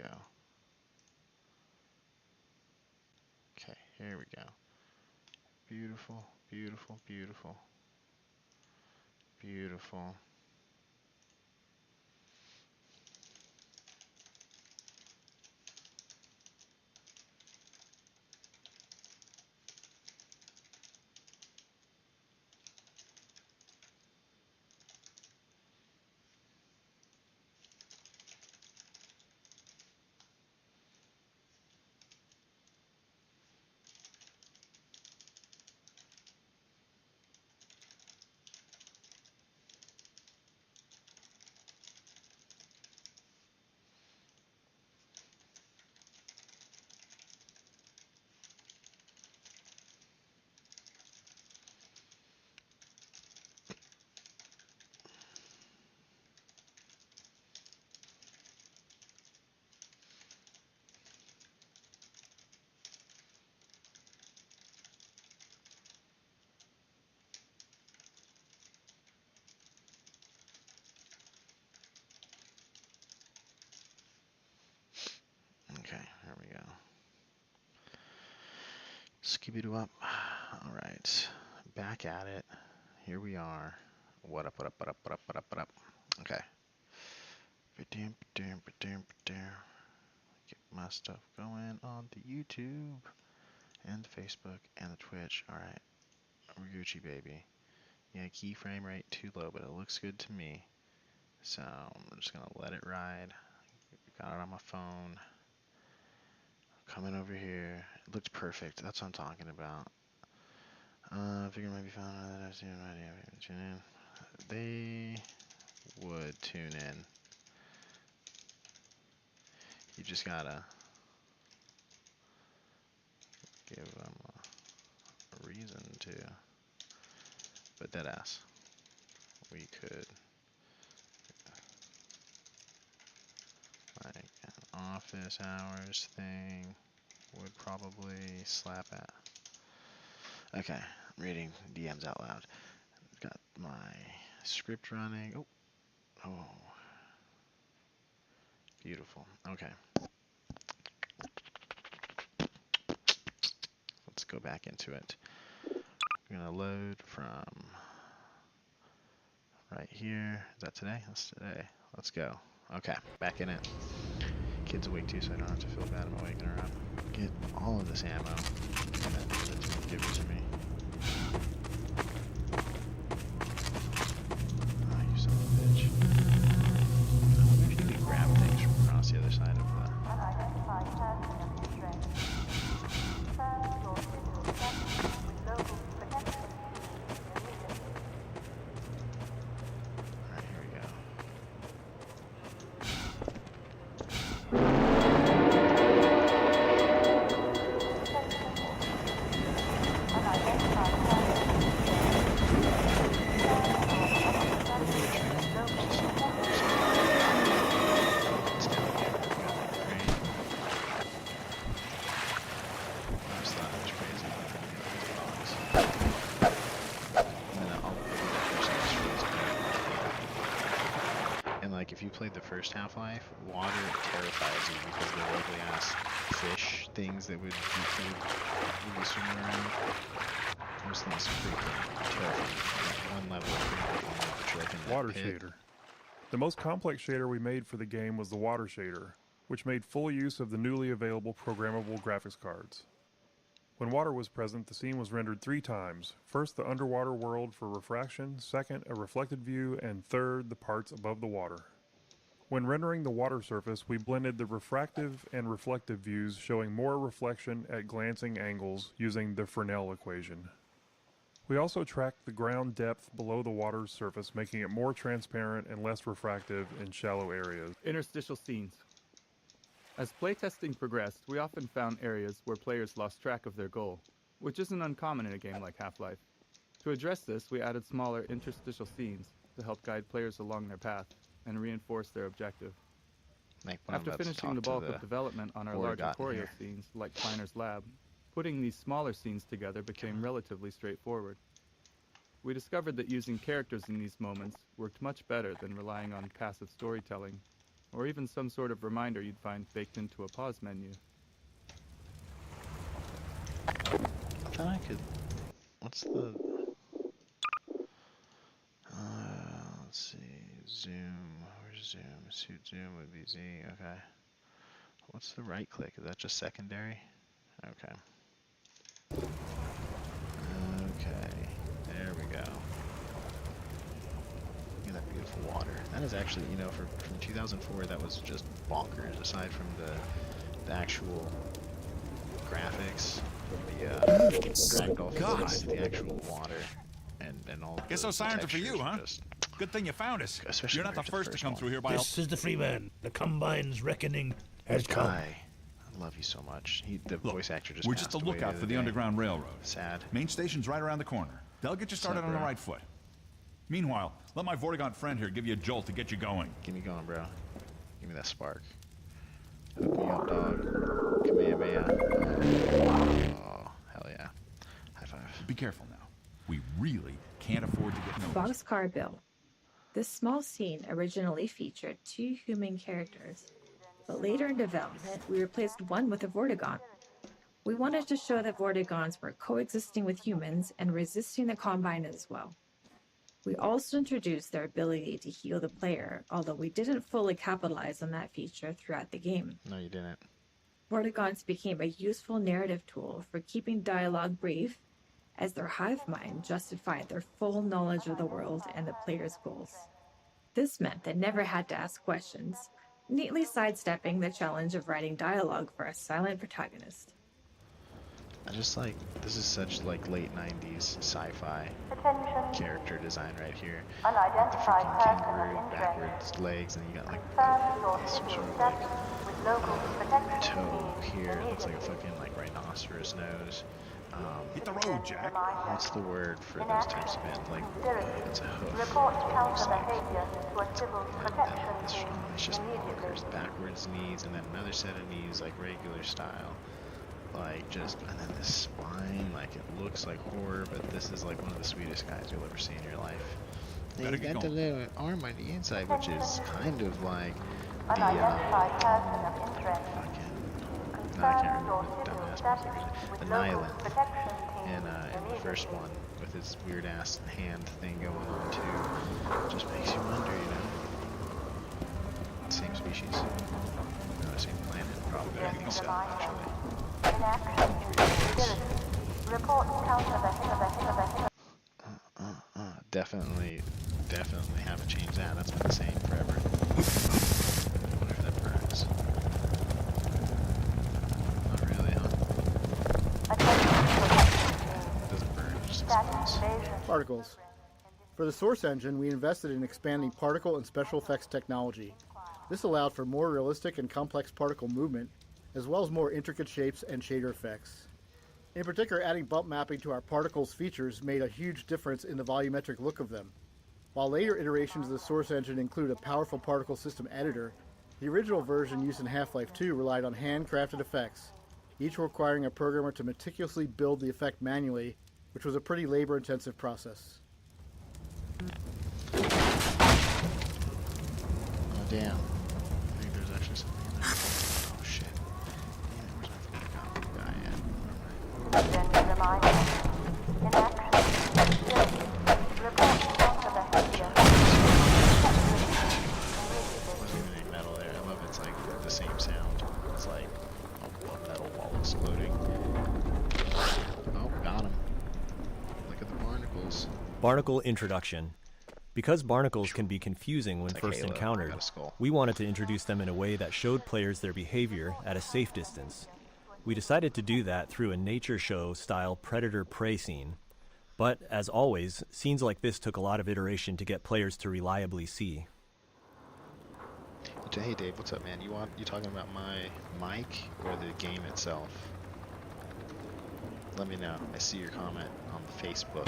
go. Okay, here we go. Beautiful, beautiful, beautiful. Beautiful. Okay, there we go. Skibidoo up. Alright. Back at it. Here we are. What up, what up, what up, what up, what up, what up? Okay. Get my stuff going on the YouTube and the Facebook and the Twitch. Alright. We're Gucci, baby. Yeah, keyframe rate too low, but it looks good to me. So I'm just gonna let it ride. Got it on my phone. Coming over here. It looked perfect. That's what I'm talking about. Figure might be found that I've seen an idea. Tune in. They would tune in. You just gotta give them a reason to. But deadass, we could like an office hours thing would probably slap at. Okay, I'm reading DMs out loud. Got my script running. Oh, beautiful. Okay. Let's go back into it. I'm gonna load from right here. Is that today? That's today. Let's go. Okay, back in it. Kid's awake too, so I don't have to feel bad about waking her up. Get all of this ammo. And give it to me. Oh, you son of a bitch. I wonder if you could grab things from across the other side of the... If you played the first Half-Life, water terrifies you because they're ugly ass fish things that would be swimming around. Those things freaking terrifying. One level of Water shader. The most complex shader we made for the game was the water shader, which made full use of the newly available programmable graphics cards. When water was present, the scene was rendered 3 times. First, the underwater world for refraction, second, a reflected view, and third, the parts above the water. When rendering the water surface, we blended the refractive and reflective views, showing more reflection at glancing angles using the Fresnel equation. We also tracked the ground depth below the water's surface, making it more transparent and less refractive in shallow areas. Interstitial scenes. As playtesting progressed, we often found areas where players lost track of their goal, which isn't uncommon in a game like Half-Life. To address this, we added smaller interstitial scenes to help guide players along their path and reinforce their objective. After finishing the bulk of development on our larger choreo scenes, like Kleiner's Lab, putting these smaller scenes together became relatively straightforward. We discovered that using characters in these moments worked much better than relying on passive storytelling, or even some sort of reminder you'd find baked into a pause menu. I thought I could. What's the? Let's see. Zoom. Where's zoom? Suit zoom would be Z. Okay. What's the right click? Is that just secondary? Okay. Okay. There we go. Look at that beautiful water. That is actually, you know, from 2004, that was just bonkers. Aside from the actual graphics, the Dragon Ball physics, the actual water, and all. Guess those sirens are for you, huh? Good thing you found us. Especially You're not the first to come one. through here by. This is the Freeman. The Combine's reckoning has come. I love you so much. The voice actor just. We're just a lookout for the Underground Railroad. Sad. Main station's right around the corner. They'll get you started on the right foot. Meanwhile, let my Vortigaunt friend here give you a jolt to get you going. Give me going, bro. Give me that spark. Hook me up, dog. Kamehameha. Oh, hell yeah. High five. Be careful now. We really can't afford to get noticed. Boxcar Bill. This small scene originally featured 2 human characters, but later in development, we replaced one with a Vortigaunt. We wanted to show that Vortigaunts were coexisting with humans and resisting the Combine as well. We also introduced their ability to heal the player, although we didn't fully capitalize on that feature throughout the game. No, you didn't. Vortigaunts became a useful narrative tool for keeping dialogue brief, as their hive mind justified their full knowledge of the world and the player's goals. This meant they never had to ask questions, neatly sidestepping the challenge of writing dialogue for a silent protagonist. I just like, this is such like late 90s sci-fi character design right here. Like the freaking kangaroo backwards legs, and you got like some sort of like toe here. It looks like a fucking like rhinoceros nose. Hit the road, Jack. What's the word for those types of ends? Like, it's a hoof. It's just bonkers. Backwards knees, and then another set of knees, like regular style. Like, just, and then this spine, like, it looks like horror, but this is like one of the sweetest guys you'll ever see in your life. And you got the little arm on the inside, which is kind of like the, no, I can't remember the dumbass motherfucker. The Nyland in the first one with his weird ass hand thing going on too. It just makes you wonder, you know. Same species. No, same planet, probably. I think so, actually. Definitely haven't changed that. That's been the same forever. I wonder if that burns. Not really, huh? It doesn't burn, it just explodes. Particles. For the Source engine, we invested in expanding particle and special effects technology. This allowed for more realistic and complex particle movement, as well as more intricate shapes and shader effects. In particular, adding bump mapping to our particles features made a huge difference in the volumetric look of them. While later iterations of the Source engine include a powerful particle system editor, the original version used in Half-Life 2 relied on handcrafted effects, each requiring a programmer to meticulously build the effect manually, which was a pretty labor-intensive process. Oh, damn. I think there's actually something in there. Oh, shit. Damn, where's my fucking guy Wasn't even any metal there. I love it's like the same sound. It's like a metal wall exploding. Oh, got him. Look at the barnacles. Barnacle introduction. Because barnacles can be confusing when It's like first Halo. encountered, Got a skull. we wanted to introduce them in a way that showed players their behavior at a safe distance. We decided to do that through a nature show style predator-prey scene. But, as always, scenes like this took a lot of iteration to get players to reliably see. Hey Dave, what's up, man? You talking about my mic or the game itself? Let me know. I see your comment on Facebook.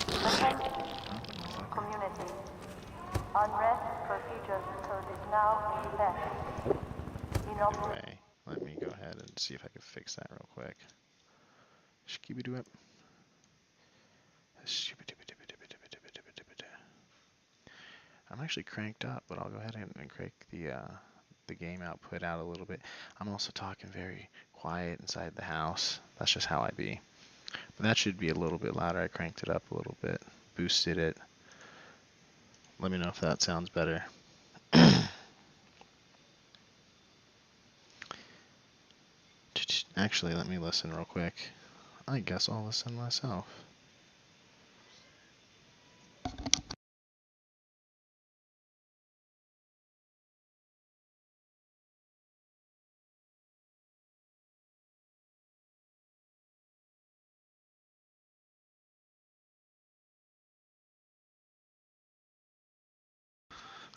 Community. Unrest procedures code is now in effect. Anyway, let me go ahead and see if I can fix that real quick. Skibidoo it. I'm actually cranked up, but I'll go ahead and crank the the game output out a little bit. I'm also talking very quiet inside the house. That's just how I be. But that should be a little bit louder. I cranked it up a little bit, boosted it. Let me know if that sounds better. Actually, let me listen real quick. I guess I'll listen myself.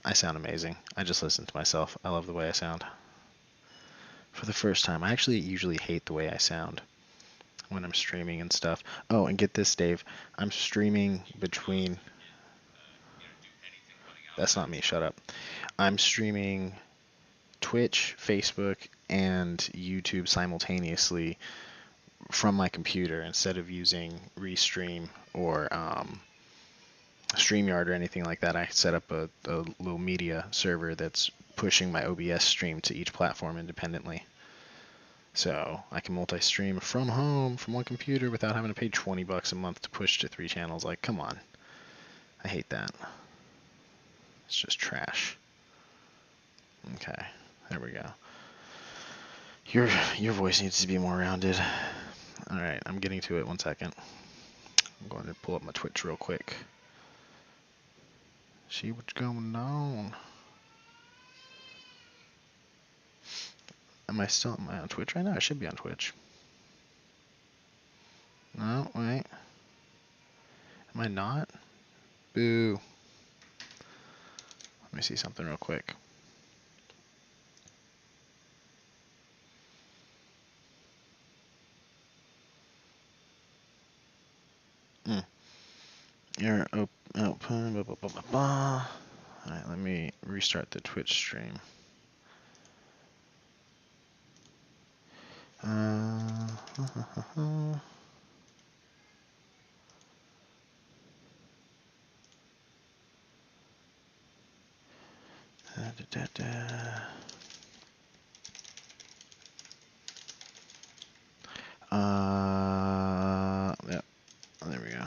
I sound amazing. I just listened to myself. I love the way I sound. For the first time, I actually usually hate the way I sound when I'm streaming and stuff. Oh, and get this, Dave. I'm streaming between... That's not me, shut up. I'm streaming Twitch, Facebook, and YouTube simultaneously from my computer instead of using Restream or StreamYard or anything like that. I set up a little media server that's pushing my OBS stream to each platform independently. So I can multi-stream from home, from one computer, without having to pay $20 a month to push to 3 channels. Like, come on. I hate that. It's just trash. Okay, there we go. Your voice needs to be more rounded. Alright, I'm getting to it. 1 second. I'm going to pull up my Twitch real quick. See what's going on. Am I on Twitch right now? I should be on Twitch. No, wait. Am I not? Boo. Let me see something real quick. You're open, blah, blah, blah, blah, blah. Alright, let me restart the Twitch stream. Yep, there we go.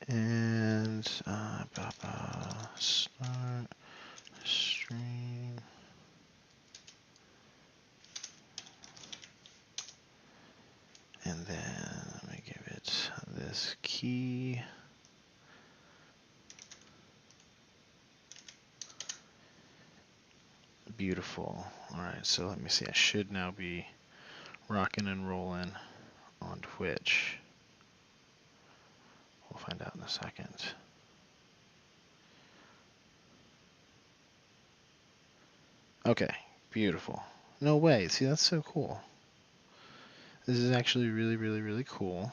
And start stream. And then let me give it this key. Beautiful. Alright, so let me see. I should now be rocking and rolling on Twitch. We'll find out in a second. Okay, beautiful. No way. See, that's so cool. This is actually really, really, really cool.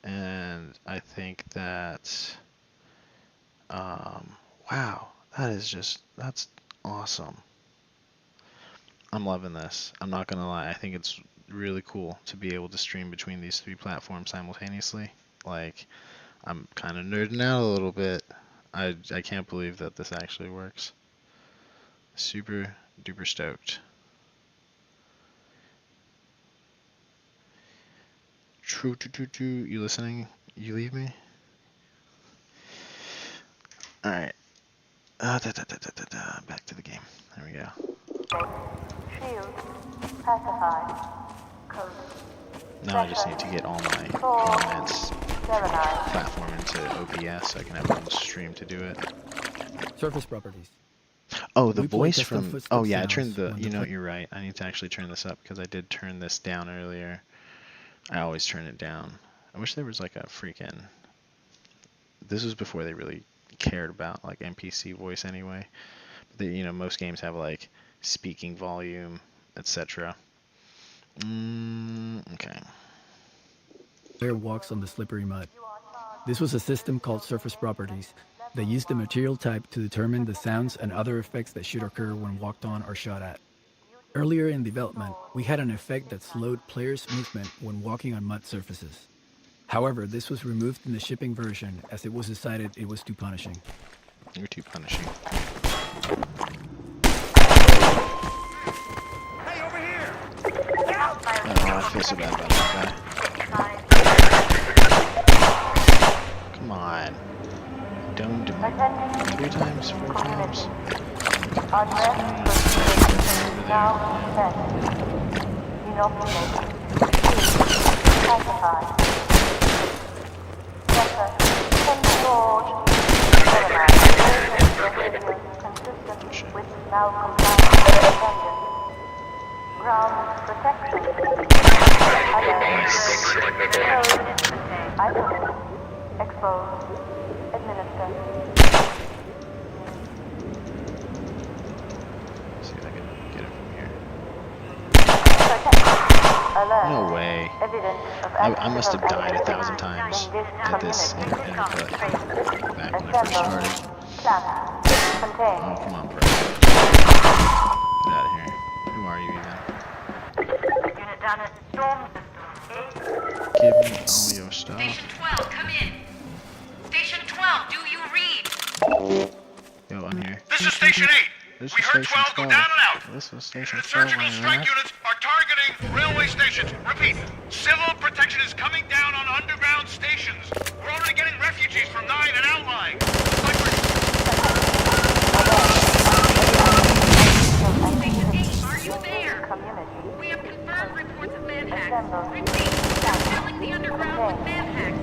And I think that, wow, that's awesome. I'm loving this. I'm not gonna lie. I think it's really cool to be able to stream between these 3 platforms simultaneously. Like, I'm kind of nerding out a little bit. I can't believe that this actually works. Super duper stoked. True. You listening? You leave me? Alright. Back to the game. There we go. Shield. Pacified. Code. Now I just need to get all my comments platform into OBS so I can have one stream to do it. Surface properties. Oh, the We play voice custom from... footstep Oh yeah, I sounds turned the... when You know what, you're right. I need to actually turn this up because I did turn this down earlier. I always turn it down. I wish there was like a freaking... This was before they really cared about like NPC voice anyway. But you know, most games have like speaking volume, etc. Okay. Player walks on the slippery mud. This was a system called surface properties that used the material type to determine the sounds and other effects that should occur when walked on or shot at. Earlier in development, we had an effect that slowed players' movement when walking on mud surfaces. However, this was removed in the shipping version as it was decided it was too punishing. You're too punishing. Hey, over here! Oh, I feel so bad about that guy. Come on. Domed him 3 times, 4 times. Ground protection. Isolate. Expose. Administer. See if I can get it from here. Alert. No way. Evidence of I must have died 1,000 times at this intercut back when I first started. Oh, come on, bro. Get out of here. Who are you even? Unit down at storm system. Give me all your stuff. Station 12, come in. Station 12, do you read? Yo, I'm here. This is Station 8. This We is heard Station 12 go down and out. This was Station 12. Surgical strike units are targeting railway stations. Repeat, civil protection is coming down on underground stations. We're already getting refugees from 9 and outlying. Station 8, are you there? We have confirmed reports of manhacks. Repeat, they're filling the underground with manhacks.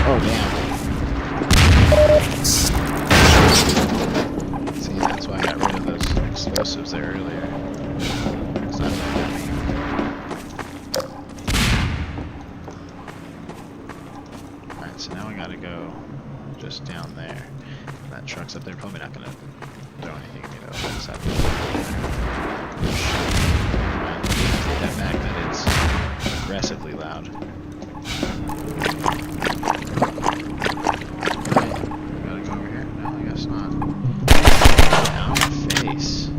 Oh, damn. See, that's why I got rid of those explosives there earlier. It's not very heavy. Alright, so now we gotta go just down there. That truck's up there, probably not gonna throw anything at me though. I just have to take that back, that is aggressively loud. Gotta go over here? No, I guess not. Ow, face.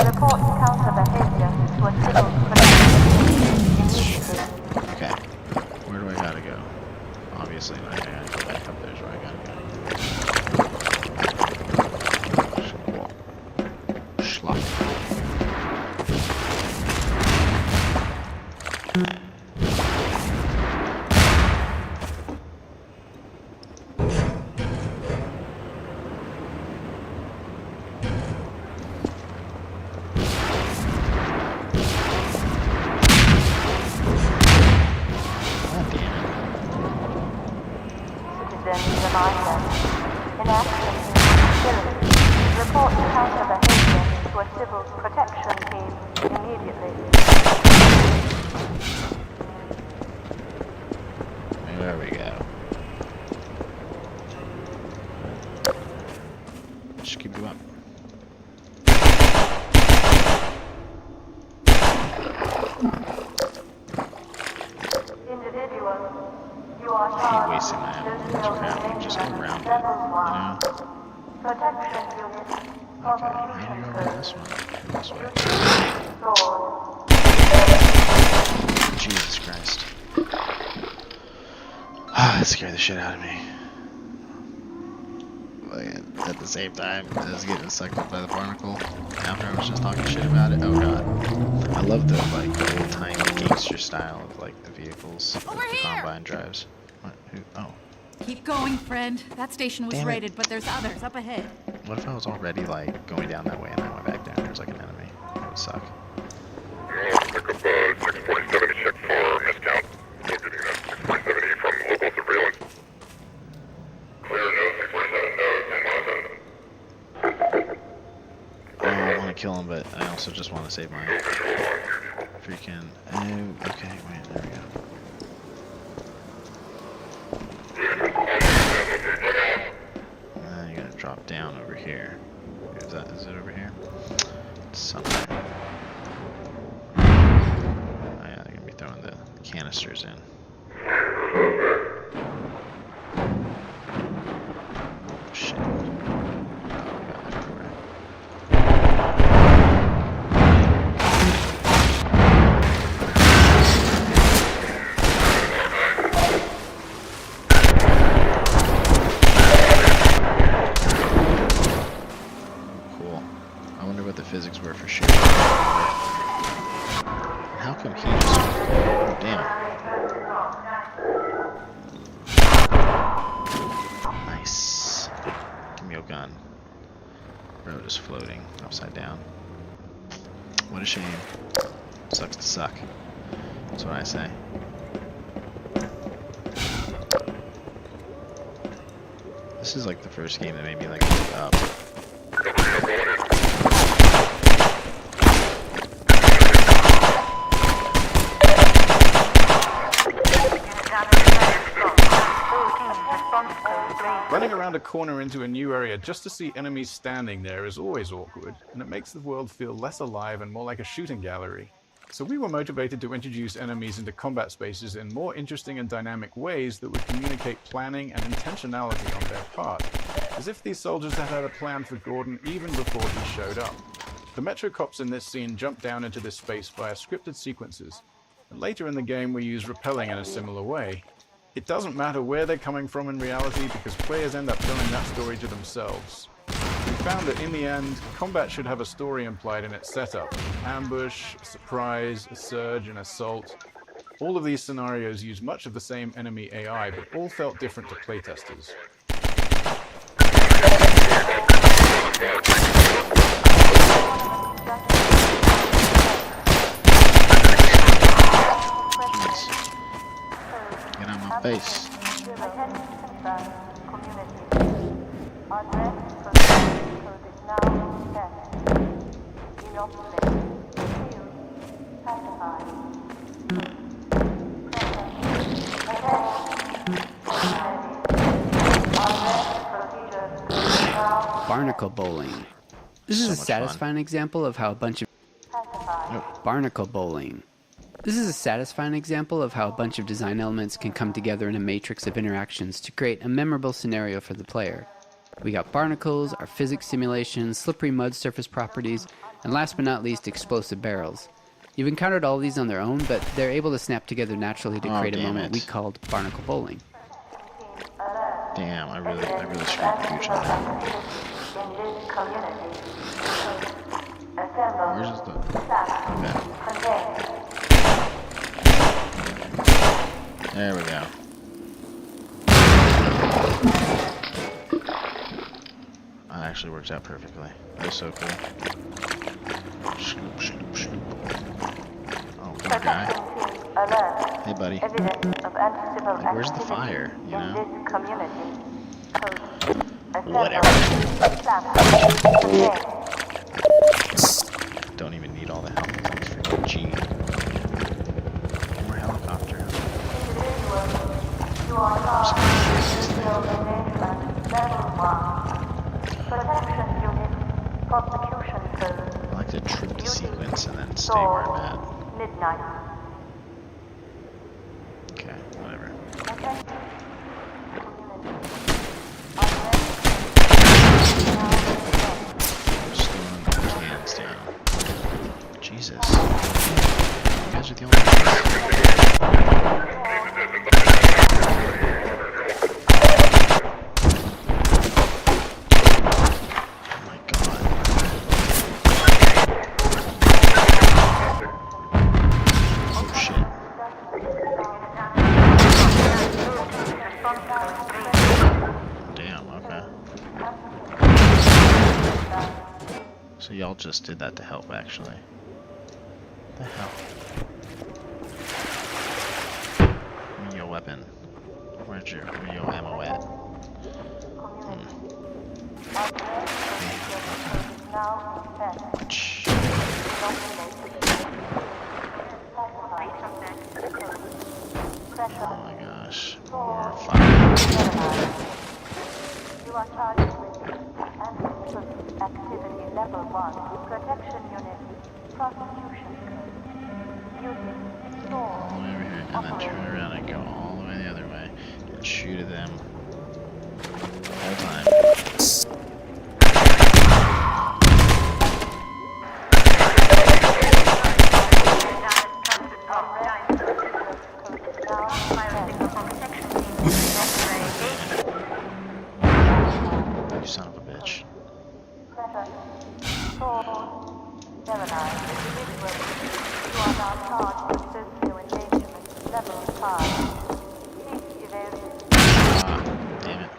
Report counter behavior to a civil protection. Okay. Where do I gotta go? Obviously, I gotta go back up there is where I gotta go. Schlock. Report counter behavior to a civil protection team immediately. There we go. Just keep going up. Individual, you are I keep charged wasting my ammo. It's crap. Just go around it, you know? protection unit. Okay, how do you go around this one? This way. Jesus Christ. That scared the shit out of me. But at the same time, I was getting sucked up by the barnacle. After I was just talking shit about it. Oh god. I love the the old timey gangster style of the vehicles that the Combine drives. What? Who? Oh. Keep going, friend. That station was Damn it. raided, but there's others up ahead. What if I was already going down that way and I went back down and there was an enemy? That would suck. Pick up 647 check for miscount. We're getting that 670 from local surveillance. Clear no 647 no 10 Oh, I want to kill him, also just want to save my freaking... Oh, okay, wait, there we go. You're gonna drop down over here. Is it over here? It's somewhere. Oh yeah, they're gonna be throwing the canisters in. Shit. Oh god, they're everywhere. Cool. I wonder what the physics were for shooting. And how come he just... Oh, damn. Nice. Give me your gun. Road is floating upside down. What a shame. Sucks to suck. That's what I say. This is like the first game that made me like look up. Running around a corner into a new area just to see enemies standing there is always awkward, and it makes the world feel less alive and more like a shooting gallery. So we were motivated to introduce enemies into combat spaces in more interesting and dynamic ways that would communicate planning and intentionality on their part, as if these soldiers had had a plan for Gordon even before he showed up. The Metro cops in this scene jump down into this space via scripted sequences, and later in the game we use rappelling in a similar way. It doesn't matter where they're coming from in reality because players end up telling that story to themselves. We found that in the end, combat should have a story implied in its setup. Ambush, surprise, a surge, and assault. All of these scenarios use much of the same enemy AI, but all felt different to playtesters. Get on my face. Barnacle bowling. This is a satisfying example of how a bunch of Barnacle bowling. This is a satisfying example of how a bunch of design elements can come together in a matrix of interactions to create a memorable scenario for the player. We got barnacles, our physics simulations, slippery mud surface properties, and last but not least, explosive barrels. You've encountered all these on their own, but they're able to snap together naturally to create a moment we called Barnacle bowling. Damn, I really screwed the future on that. Where's the... Okay. There we go. That actually works out perfectly. That was so cool. Sloop, sloop, sloop. Oh, good guy. Hey, buddy. Like, where's the fire, you know? Whatever. Don't even need all the help. It's freaking G. More helicopter. I like to trip the sequence and then stay where I'm at. Okay, whatever. Just throwing the cans down. Jesus. You guys are the only ones. So y'all just did that to help, actually. What the hell? Give me your weapon. Where your ammo at? Oh my gosh. More fire. You are charged with activity level 1. Protection unit. Prostitution. Unit. All the way over here, and then turn around and go all the way the other way and shoot at them the whole time. You son of a bitch. Damn it.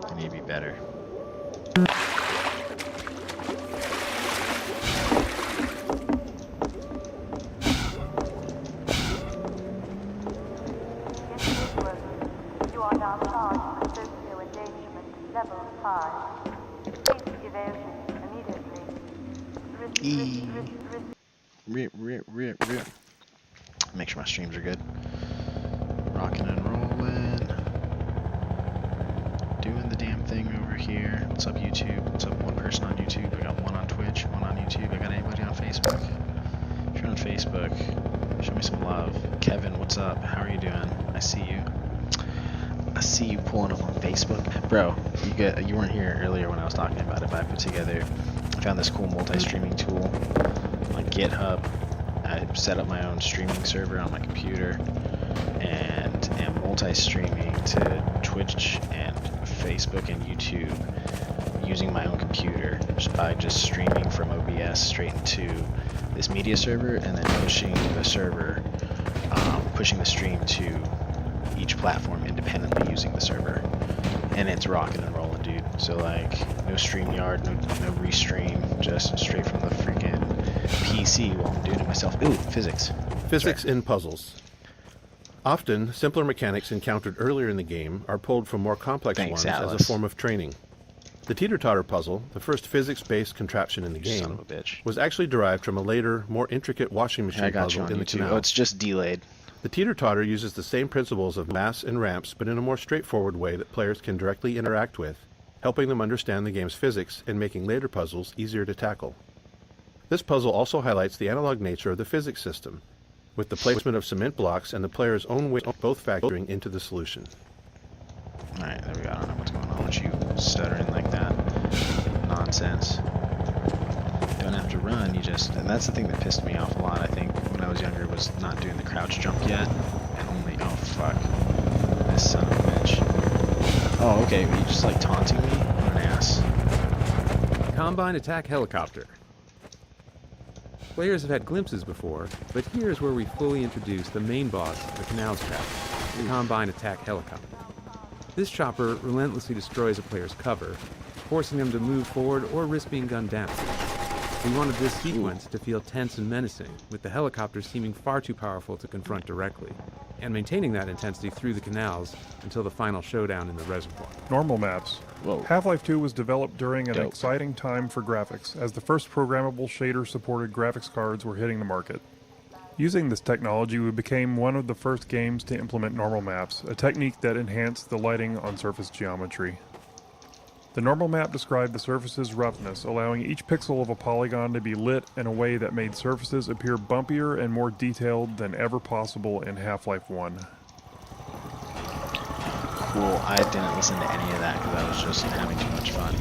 I need to be better. You are now charged with social engagement level 5. Cease evasion immediately. Rip. Make sure my streams are good. Rocking and rolling. Doing the damn thing over here. What's up, YouTube? What's up, one person on YouTube? I got one on Twitch, one on YouTube. I got anybody on Facebook? If you're on Facebook, show me some love. Kevin, what's up? How are you doing? I see you. I see you pulling up on Facebook. Bro, you weren't here earlier when I was talking about it, but I found this cool multi-streaming tool on GitHub. I set up my own streaming server on my computer and am multi-streaming to Twitch and Facebook and YouTube using my own computer by just streaming from OBS straight into this media server and then pushing the server, pushing the stream to each platform independently using the server. And it's rocking and rolling, dude. So like, no StreamYard, no restream, just straight from the freaking PC while I'm doing it myself. Ooh, physics. Physics in puzzles. Often, simpler mechanics encountered earlier in the game are pulled from more complex ones as a form of training. The teeter-totter puzzle, the first physics-based contraption in the game, was actually derived from a later, more intricate washing machine puzzle in the canal. Oh, it's just delayed. The teeter-totter uses the same principles of mass and ramps, but in a more straightforward way that players can directly interact with, helping them understand the game's physics and making later puzzles easier to tackle. This puzzle also highlights the analog nature of the physics system, with the placement of cement blocks and the player's own weight both factoring into the solution. Alright, there we go. I don't know what's going on with you stuttering like that. Nonsense. Don't have to run, you just... And that's the thing that pissed me off a lot, I think, when I was younger, was not doing the crouch jump yet. And only... Oh, fuck. This son of a bitch. Oh, okay, were you just, like, taunting me? What an ass. Combine attack helicopter. Players have had glimpses before, but here's where we fully introduce the main boss of the Canals chapter, the Combine attack helicopter. This chopper relentlessly destroys a player's cover, forcing them to move forward or risk being gunned down. We wanted this sequence to feel tense and menacing, with the helicopter seeming far too powerful to confront directly, and maintaining that intensity through the canals until the final showdown in the reservoir. Normal maps. Half-Life 2 was developed during an exciting time for graphics, as the first programmable shader-supported graphics cards were hitting the market. Using this technology, we became one of the first games to implement normal maps, a technique that enhanced the lighting on surface geometry. The normal map described the surface's roughness, allowing each pixel of a polygon to be lit in a way that made surfaces appear bumpier and more detailed than ever possible in Half-Life 1. Cool, I didn't listen to any of that because I was just having too much fun.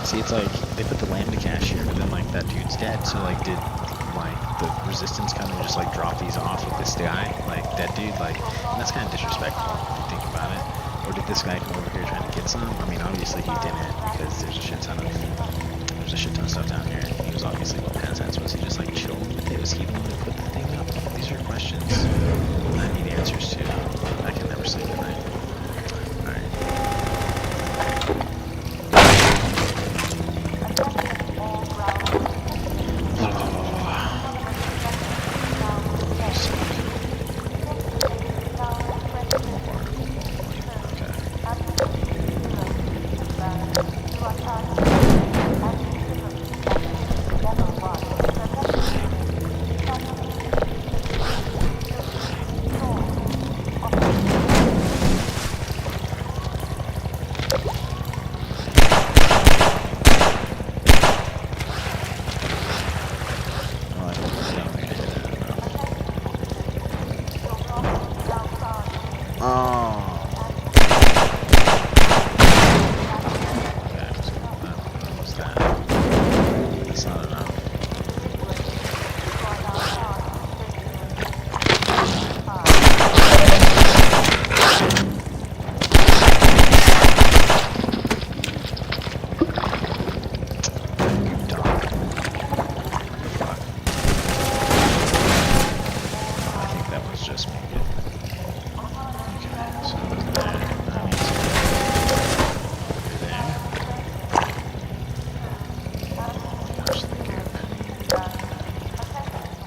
See, it's like, they put the lambda cache here, but then, like, that dude's dead, so, like, did, like, the resistance kind of just, like, drop these off with this guy? Like, that dude, like, and that's kind of disrespectful if you think about it. Or did this guy come over here trying to get some? I mean, obviously he didn't, because there's a shit ton of stuff down here. He was obviously what past tense. Was he just, like, chilling with it? Was he the one who put the thing up? These are questions I need answers to. I can never sleep at night. Alright.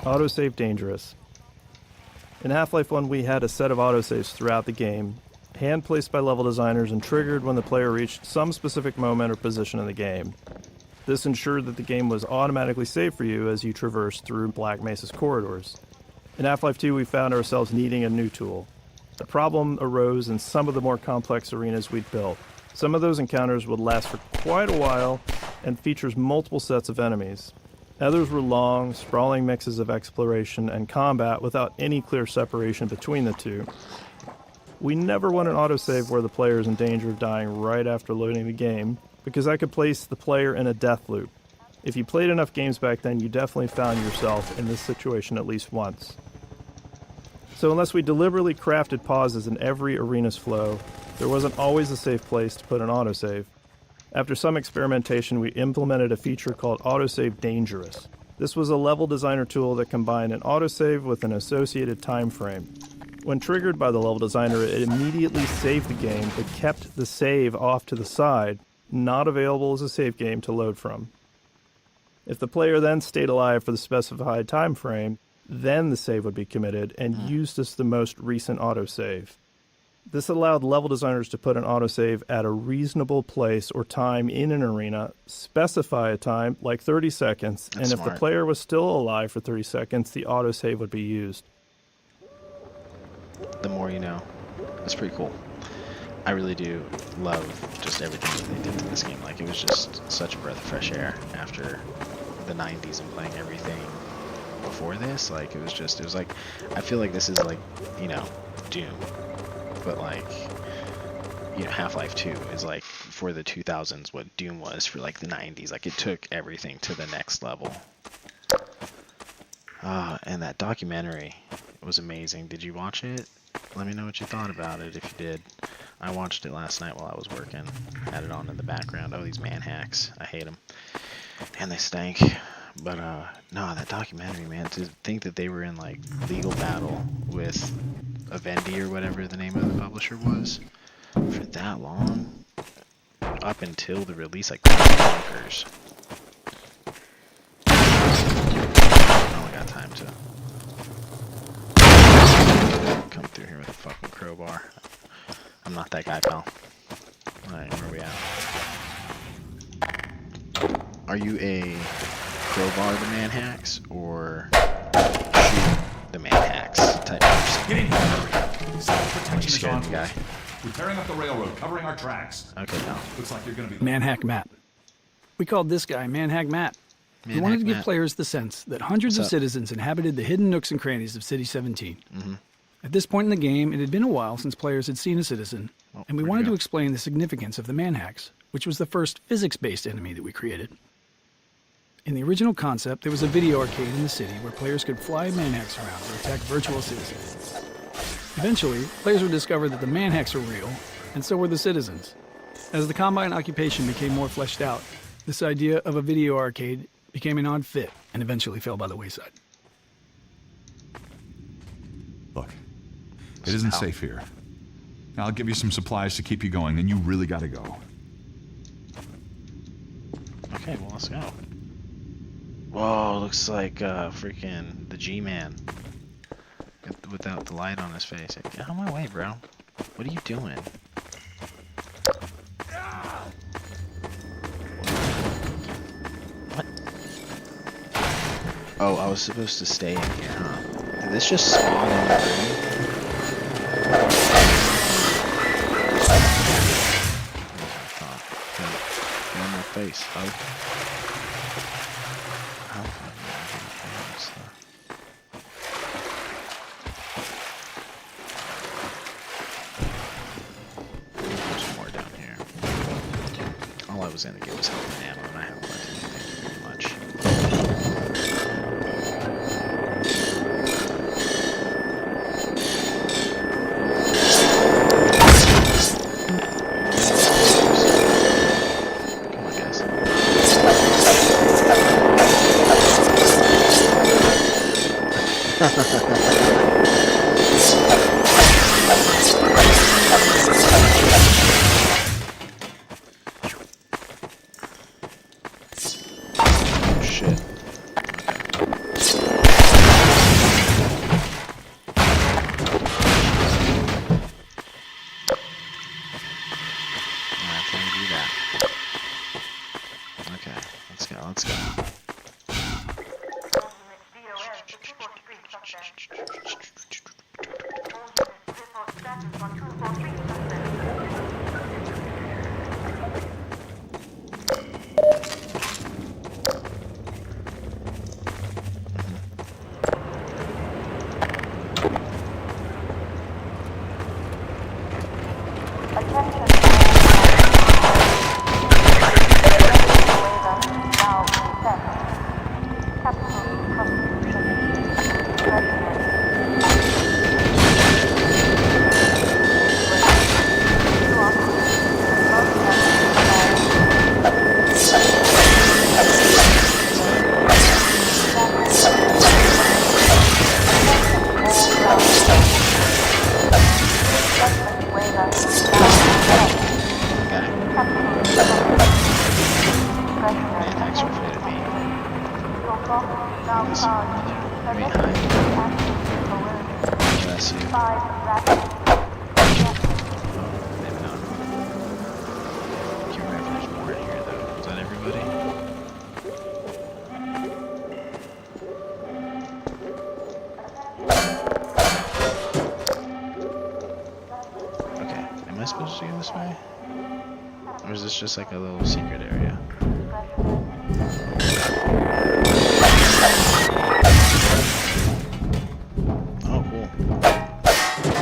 Autosave dangerous. In Half-Life 1, we had a set of autosaves throughout the game, hand-placed by level designers and triggered when the player reached some specific moment or position in the game. This ensured that the game was automatically saved for you as you traversed through Black Mesa's corridors. In Half-Life 2, we found ourselves needing a new tool. The problem arose in some of the more complex arenas we'd built. Some of those encounters would last for quite a while and features multiple sets of enemies. Others were long, sprawling mixes of exploration and combat without any clear separation between the two. We never want an autosave where the player is in danger of dying right after loading the game, because that could place the player in a death loop. If you played enough games back then, you definitely found yourself in this situation at least once. So unless we deliberately crafted pauses in every arena's flow, there wasn't always a safe place to put an autosave. After some experimentation, we implemented a feature called Autosave Dangerous. This was a level designer tool that combined an autosave with an associated time frame. When triggered by the level designer, it immediately saved the game, but kept the save off to the side, not available as a save game to load from. If the player then stayed alive for the specified time frame, then the save would be committed and used as the most recent autosave. This allowed level designers to put an autosave at a reasonable place or time in an arena, specify a time, like 30 seconds, and if the player was still alive for 30 seconds, the autosave would be used. The more you know. That's pretty cool. I really do love just everything that they did to this game. Like, it was just such a breath of fresh air after the 90s and playing everything before this. Like, it was like, I feel like this is like, you know, Doom. But like, you know, Half-Life 2 is like for the 2000s what Doom was for like the 90s. Like, it took everything to the next level. And that documentary was amazing. Did you watch it? Let me know what you thought about it if you did. I watched it last night while I was working. Had it on in the background. Oh, these man hacks. I hate them. And they stank. But no, that documentary, man, to think that they were in like legal battle with Avendi or whatever the name of the publisher was for that long, up until the release, like, bonkers. I only got time to come through here with a fucking crowbar. I'm not that guy, pal. Alright, where are we at? Are you a crowbar the man hacks, or shoot the man hacks type person? Get in here! Self-protection is on. Guy. We're tearing up the railroad, covering our tracks. Okay, now. Looks like you're gonna be... Manhack Matt. We called this guy Manhack Matt. We wanted to give players the sense that hundreds of citizens inhabited the hidden nooks and crannies of City 17. At this point in the game, it had been a while since players had seen a citizen, and we wanted to explain the significance of the manhacks, which was the first physics-based enemy that we created. In the original concept, there was a video arcade in the city where players could fly manhacks around to attack virtual citizens. Eventually, players would discover that the manhacks were real, and so were the citizens. As the Combine occupation became more fleshed out, this idea of a video arcade became an odd fit and eventually fell by the wayside. Look, it isn't safe here. I'll give you some supplies to keep you going, and you really gotta go. Okay, well, let's go. Whoa, looks like freaking the G-Man without the light on his face. Get out of my way, bro. What are you doing? Oh, I was supposed to stay in here, huh? Did this just spawn in the room? Get in my face, oh. How there's more down here. All I was gonna get was health and ammo, and I have plenty. Thank you very much. Supposed to go this way? Or is this just like a little secret area? Oh, cool.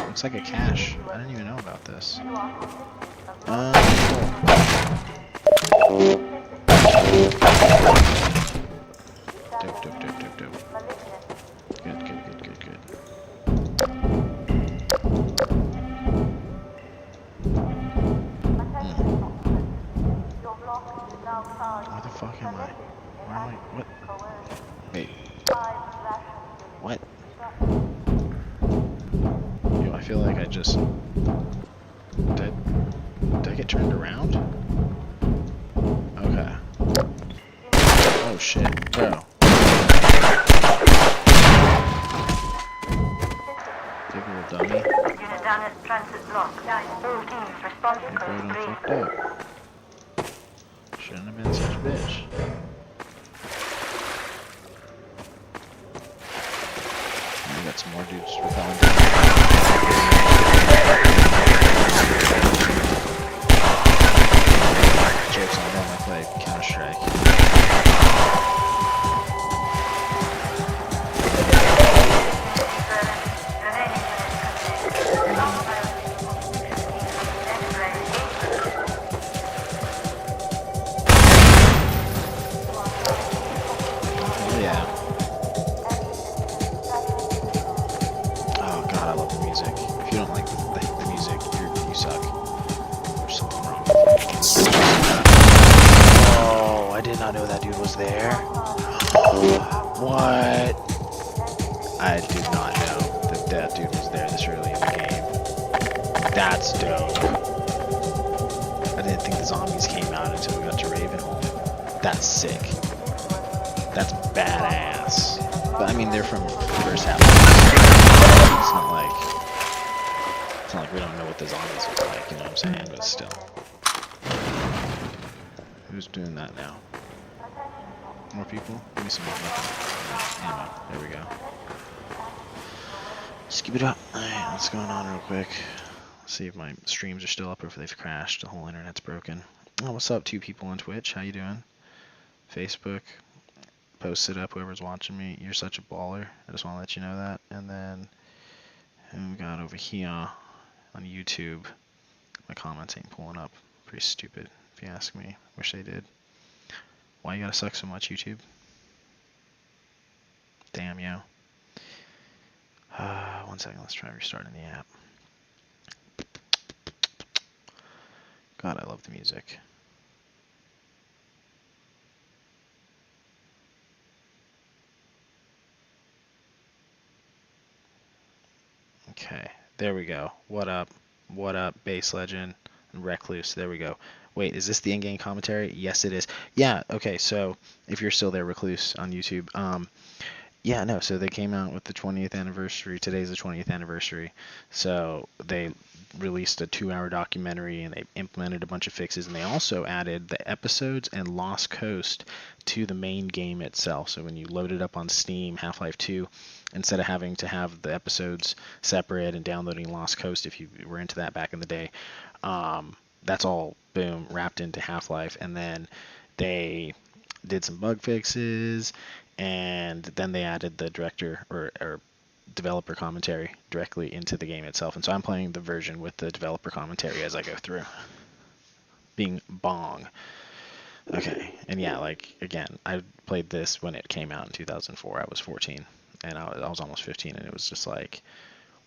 Looks like a cache. I didn't even know about this. Cool. Dope, dope, dope, dope, dope. Good, good, good, good, good. Where the fuck am I? Where am I? What? Wait. What? Yo, I feel like I just... Did I get turned around? Okay. Oh shit. Bro. Take a little dummy. Unit down at transit block. All teams respond to code 3. Fucked up. Shouldn't have been such a bitch. I got some more dudes repelling down. Joke's on them, I play Counter-Strike. There? What? I did not know that that dude was there this early in the game. That's dope. I didn't think the zombies came out until we got to Ravenholm. That's sick. That's badass. But I mean, they're from the first half. It's not like we don't know what the zombies look like, you know what I'm saying? But still. Who's doing that now? More people? Give me some more fucking ammo. There we go. Skip it up. Alright, what's going on real quick? Let's see if my streams are still up or if they've crashed. The whole internet's broken. Oh, what's up, 2 people on Twitch? How you doing? Facebook. Post it up, whoever's watching me. You're such a baller. I just want to let you know that. And then, who we got over here on YouTube? My comments ain't pulling up. Pretty stupid, if you ask me. Wish they did. Why you gotta suck so much, YouTube? Damn, yo. 1 second, let's try restarting the app. God, I love the music. Okay, there we go. What up? What up, Base Legend and Recluse? There we go. Wait, is this the in-game commentary? Yes, it is. Yeah, okay, so if you're still there, Recluse, on YouTube, yeah, no, so they came out with the 20th anniversary. Today's the 20th anniversary. So they released a 2-hour documentary and they implemented a bunch of fixes, and they also added the episodes and Lost Coast to the main game itself. So when you load it up on Steam, Half-Life 2, instead of having to have the episodes separate and downloading Lost Coast if you were into that back in the day, that's all, boom, wrapped into Half-Life. And then they did some bug fixes, and then they added the director or developer commentary directly into the game itself. And so I'm playing the version with the developer commentary as I go through. Being bong. Okay, and yeah, like, again, I played this when it came out in 2004. I was 14, and I was almost 15, and it was just like,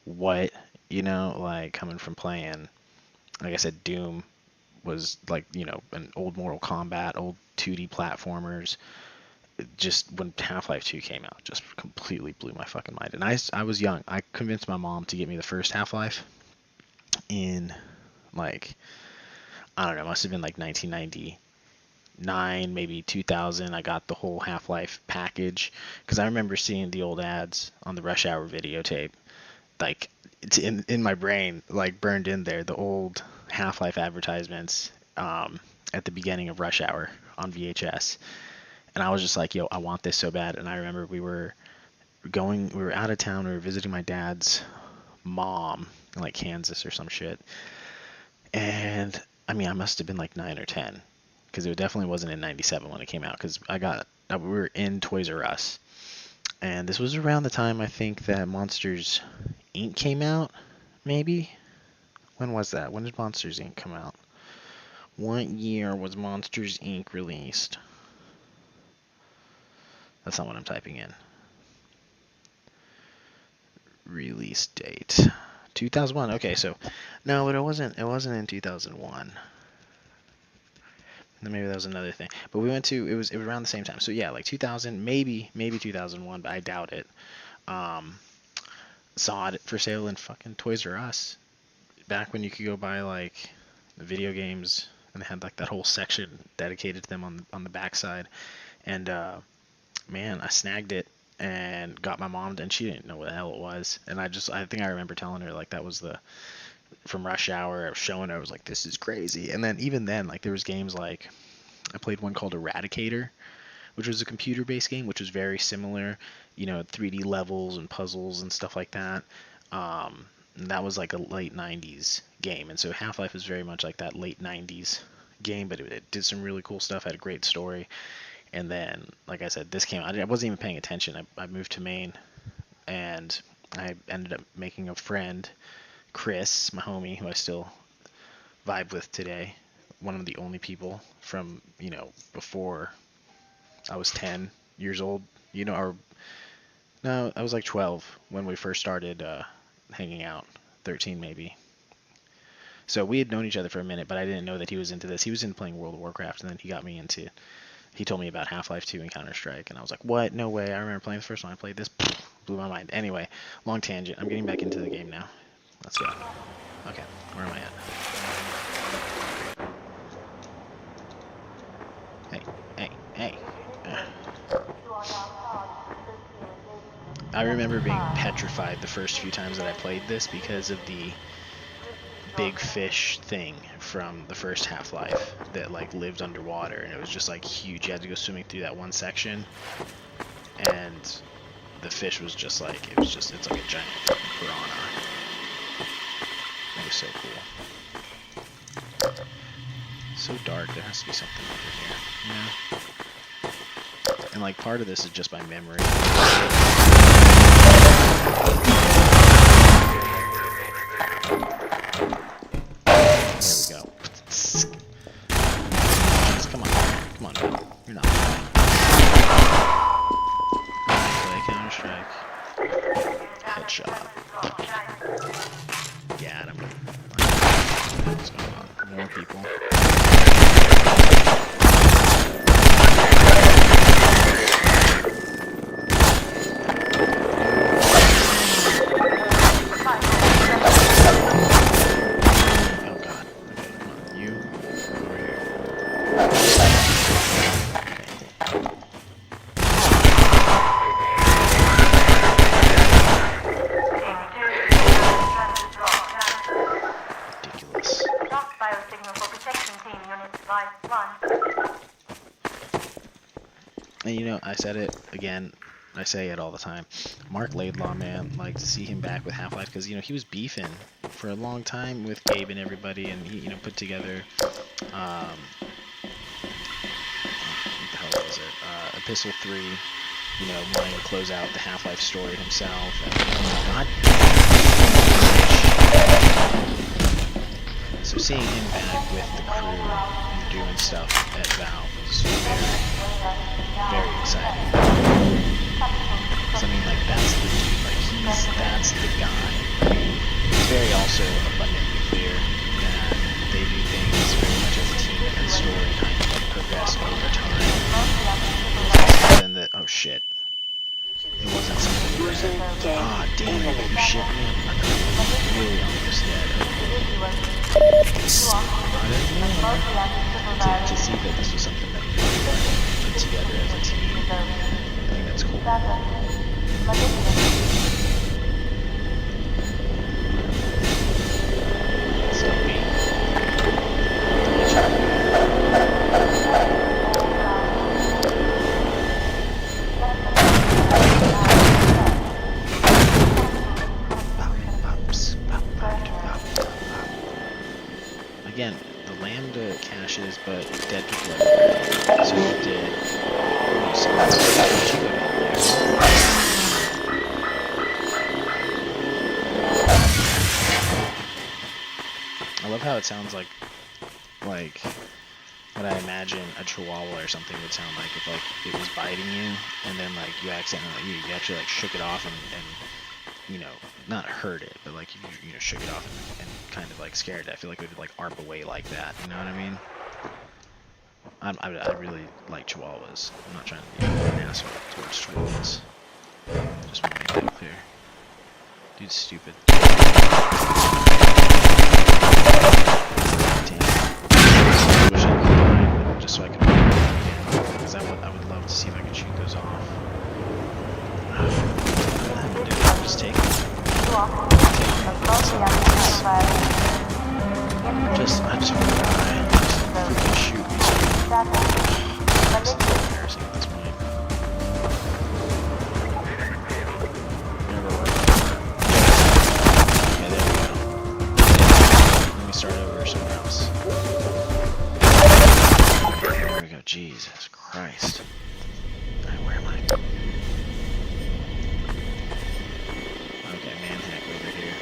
what? You know, like, coming from playing, like I said, Doom was like, you know, an old Mortal Kombat, old 2D platformers. Just when Half-Life 2 came out, just completely blew my fucking mind. And I was young. I convinced my mom to get me the first Half-Life in, like, I don't know, must have been like 1999, maybe 2000. I got the whole Half-Life package because I remember seeing the old ads on the Rush Hour videotape. Like, it's in my brain, like, burned in there, the old Half-Life advertisements at the beginning of Rush Hour on VHS. And I was just like, yo, I want this so bad. And I remember we were out of town, we were visiting my dad's mom in like Kansas or some shit. And I mean, I must have been like 9 or 10, because it definitely wasn't in 97 when it came out, because we were in Toys R Us. And this was around the time, I think, that Monsters Inc. came out, maybe? When was that? When did Monsters Inc. come out? What year was Monsters Inc. released? That's not what I'm typing in. Release date 2001. Okay, so no, but it wasn't in 2001. Then maybe that was another thing. But we went to it was around the same time. So yeah, like 2000, maybe 2001, but I doubt it. Saw it for sale in fucking Toys R Us back when you could go buy like the video games, and they had like that whole section dedicated to them on the backside. And man, I snagged it and got my mom, and she didn't know what the hell it was. And I think I remember telling her, like, that was from Rush Hour. I was showing her, I was like, this is crazy. And then even then, like, there was games like, I played one called Eradicator, which was a computer-based game, which was very similar, you know, 3D levels and puzzles and stuff like that. And that was like a late 90s game. And so Half-Life was very much like that late 90s game, but it did some really cool stuff, had a great story. And then, like I said, this came out. I wasn't even paying attention. I moved to Maine, and I ended up making a friend, Chris, my homie, who I still vibe with today. One of the only people from, you know, before I was 10 years old. You know, no, I was like 12 when we first started hanging out. 13 maybe. So we had known each other for a minute, but I didn't know that he was into this. He was into playing World of Warcraft, and then he got me into... He told me about Half-Life 2 and Counter-Strike, and I was like, what? No way. I remember playing the first one. I played this. Blew my mind. Anyway, long tangent. I'm getting back into the game now. Let's go. Okay, where am I at? Hey. I remember being petrified the first few times that I played this because of the big fish thing from the first Half-Life that like lived underwater, and it was just like huge. You had to go swimming through that one section, and the fish was just like, it's like a giant piranha. It was so cool. So dark, there has to be something over here, you know? And like part of this is just by memory. There we go. Come on, man. You're not playing. Play Counter-Strike. Headshot. Got him. What's going on? More people. And you know, I said it again, I say it all the time. Mark Laidlaw, man, like to see him back with Half-Life, because you know he was beefing for a long time with Gabe and everybody, and he, you know, put together what the hell was it? Epistle 3, you know, wanting to close out the Half-Life story himself. And, God. So seeing him back with the crew and doing stuff at Valve was very exciting. So I mean, like, that's the dude, like, that's the guy. I mean, it's very also abundantly clear that they do things very much as a team, and the story kind of like progress over time. It wasn't something that, oh shit. It wasn't something that, ah, damn it, you shit, man. I'm really almost dead. To see that this was something that we put together as a team, I think that's cool. Still me. Again, the Lambda caches, but dead people everywhere. So you did. I love how it sounds like what I imagine a chihuahua or something would sound like if like it was biting you, and then like you accidentally you actually like shook it off and you know, not hurt it, but like you know, shook it off and kind of like scared it. I feel like it would like arp away like that. You know what I mean? I really like chihuahuas. I'm not trying to be an asshole towards chihuahuas. Just want to make that clear. Dude's stupid. Damn. I wish I could mine, just so I could play it again. Because I would love to see if I could shoot those off. Just take it. I just want to die. Just freaking shoot me. It's embarrassing at this point. Never worked. Okay, there we go. Let me start over somewhere else. There we go. Jesus Christ. Alright, where am I? Okay, manhack over here.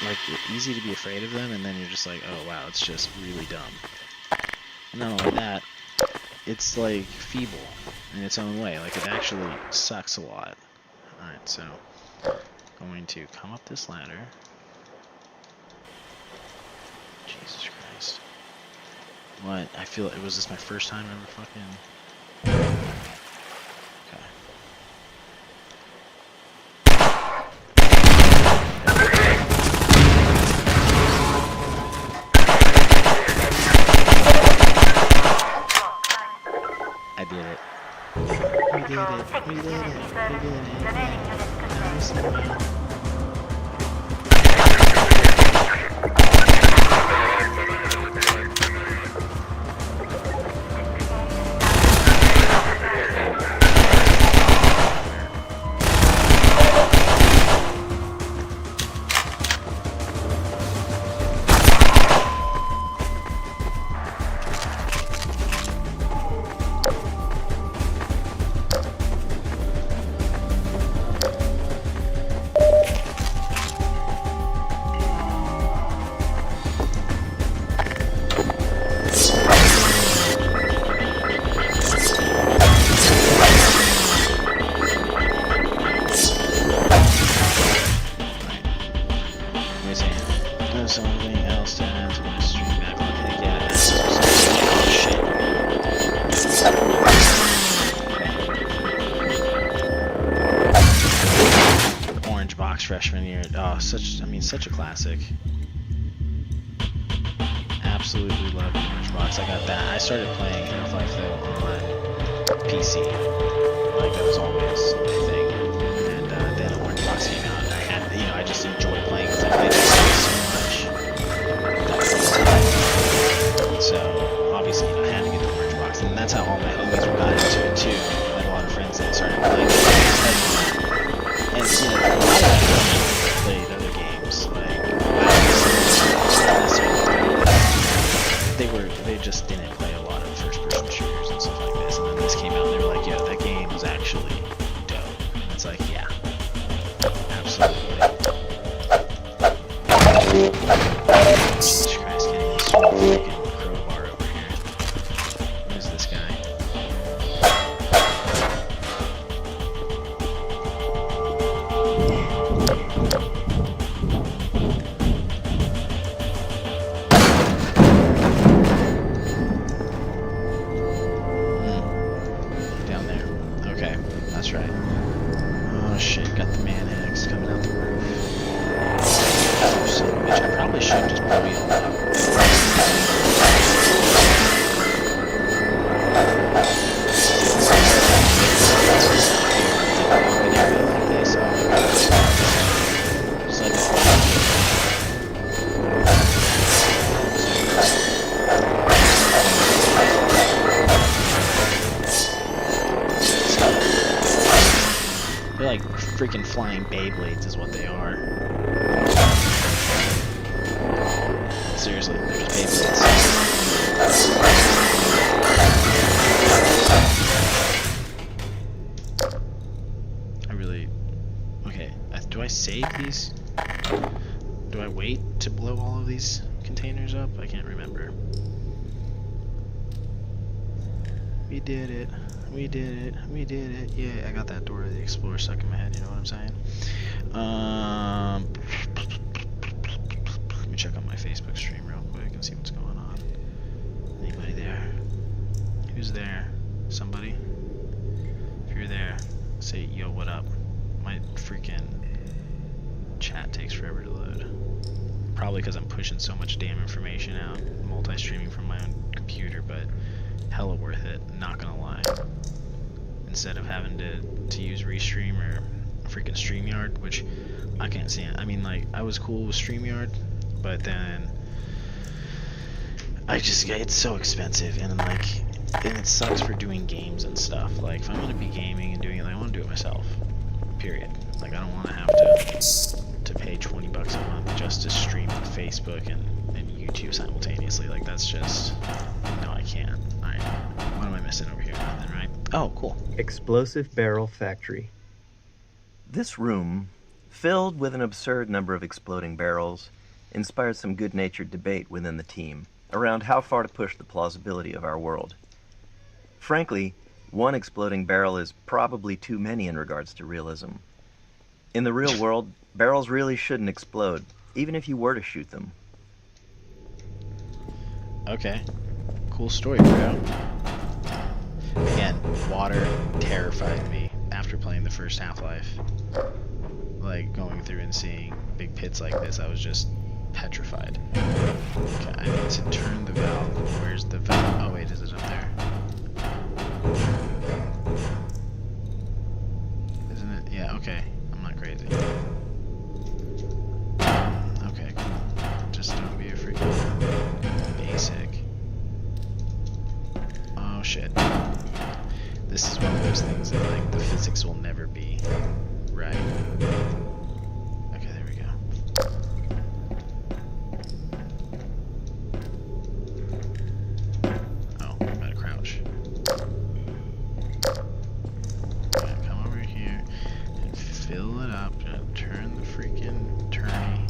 Like, it's easy to be afraid of them, and then you're just like, oh wow, it's just really dumb. And not only that, it's like feeble in its own way. Like, it actually sucks a lot. Alright, so going to come up this ladder. Jesus Christ. What? I feel it was this my first time ever fucking. Okay. it. We did it. Nice. Something else to add to my stream backlog. Yeah, oh shit. Orange box freshman year. Oh, such a classic. Absolutely love the orange box. I got that. I started playing Half-Life though on PC. Like that was always my thing. And then orange box came out. And I had, I just enjoyed playing because I played it so much. So obviously, I had to get the orange box, and that's how all my homies got into it too. I had a lot of friends that started playing it, and a lot of them played other games like they just didn't play a lot of first-person shooters and stuff like this. And then this came out, and they were like, "Yo, that game was actually dope." And it's like, yeah, absolutely. Jesus Christ, can't even swing a freaking crowbar over here. Who's this guy? Down there. Okay, that's right. Oh shit, got the man axe coming out the roof. Son of a bitch, I probably should just blow you all up. They're like freaking flying Beyblades is what they are. Seriously, they're just Beyblades. I really... Okay, do I save these? Do I wait to blow all of these containers up? I can't remember. We did it. We did it. We did it. Yeah, I got that Dora the Explorer stuck in my head, you know what I'm saying? Let me check on my Facebook stream real quick and see what's going on. Anybody there? Who's there? Somebody? If you're there, say, yo, what up? My freaking chat takes forever to load. Probably because I'm pushing so much damn information out, multi-streaming from my own computer, but hella worth it, not gonna lie. Instead of having to use Restream or freaking StreamYard, which I can't stand. I mean, like, I was cool with StreamYard, but then it's so expensive, and like, and it sucks for doing games and stuff. Like, if I'm gonna be gaming and doing it, like, I want to do it myself. Period. Like, I don't want to have to pay $20 a month just to stream on Facebook and YouTube simultaneously. Like, that's just, no, I can't. Alright, what am I missing over here? Nothing, right? Oh, cool. Explosive Barrel Factory. This room, filled with an absurd number of exploding barrels, inspired some good-natured debate within the team around how far to push the plausibility of our world. Frankly, one exploding barrel is probably too many in regards to realism. In the real world, barrels really shouldn't explode, even if you were to shoot them. Okay. Cool story, bro. Again, water terrified me after playing the first Half-Life. Like, going through and seeing big pits like this, I was just petrified. Okay, I need to turn the valve. Where's the valve? Oh wait, is it up there? Okay, I'm not crazy. Okay, cool. Just don't be a freaking basic. Oh shit. This is one of those things that, like, the physics will never be right. Okay, there we go. Oh, I gotta crouch. Yeah, come over here and fill it up and turn the freaking turny.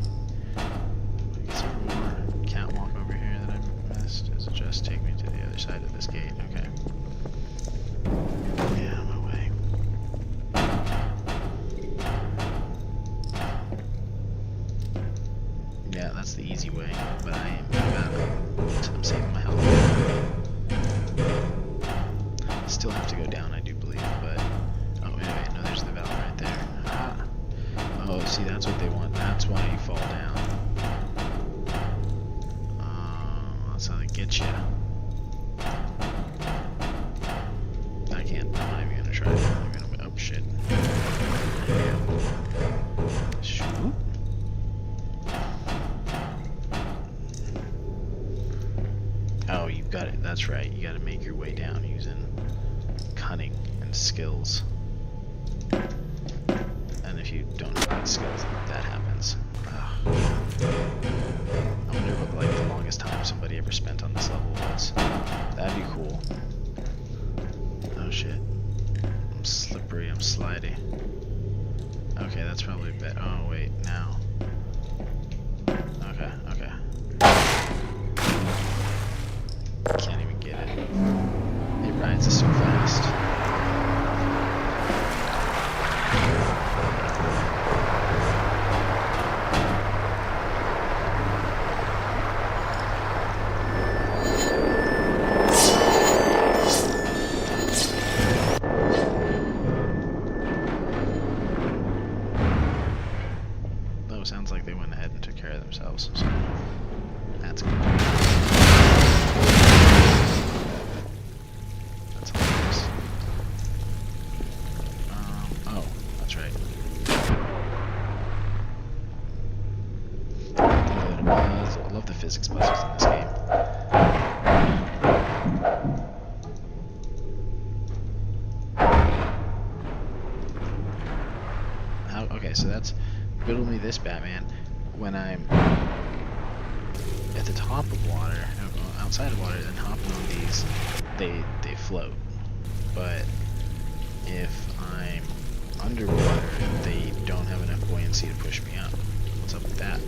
Get some more catwalk over here that I missed. Does it just take me to the other side of this gate? Okay. Yeah, on my way. Yeah, that's the easy way, but I'm saving my health. Still have to go down, I do believe, but... Oh, wait, no, there's the valve right there. Ah. Oh, see, that's what they want. That's why you fall down. That's how they get you. I can't. I'm not even gonna try. I'm gonna. Oh shit. There we go. Shoot. Oh, you've got it. That's right. You got to make your way down using cunning and skills. And if you don't have skills, that happens. Ugh. I wonder what, like, the longest time somebody ever spent on this level was. That'd be cool. Oh shit. I'm slippery, I'm slidey. Okay, that's probably better. Oh wait, now. Okay, okay. Can't even get it. It rides so fast. Sounds like they went ahead and took care of themselves, so that's good. That's hilarious. Oh, that's right. I love the physics puzzles in this game. Okay, so that's riddle me this, Batman. When I'm at the top of water, outside of water, then hopping on these, they float. But if I'm underwater, they don't have enough buoyancy to push me up. What's up with that?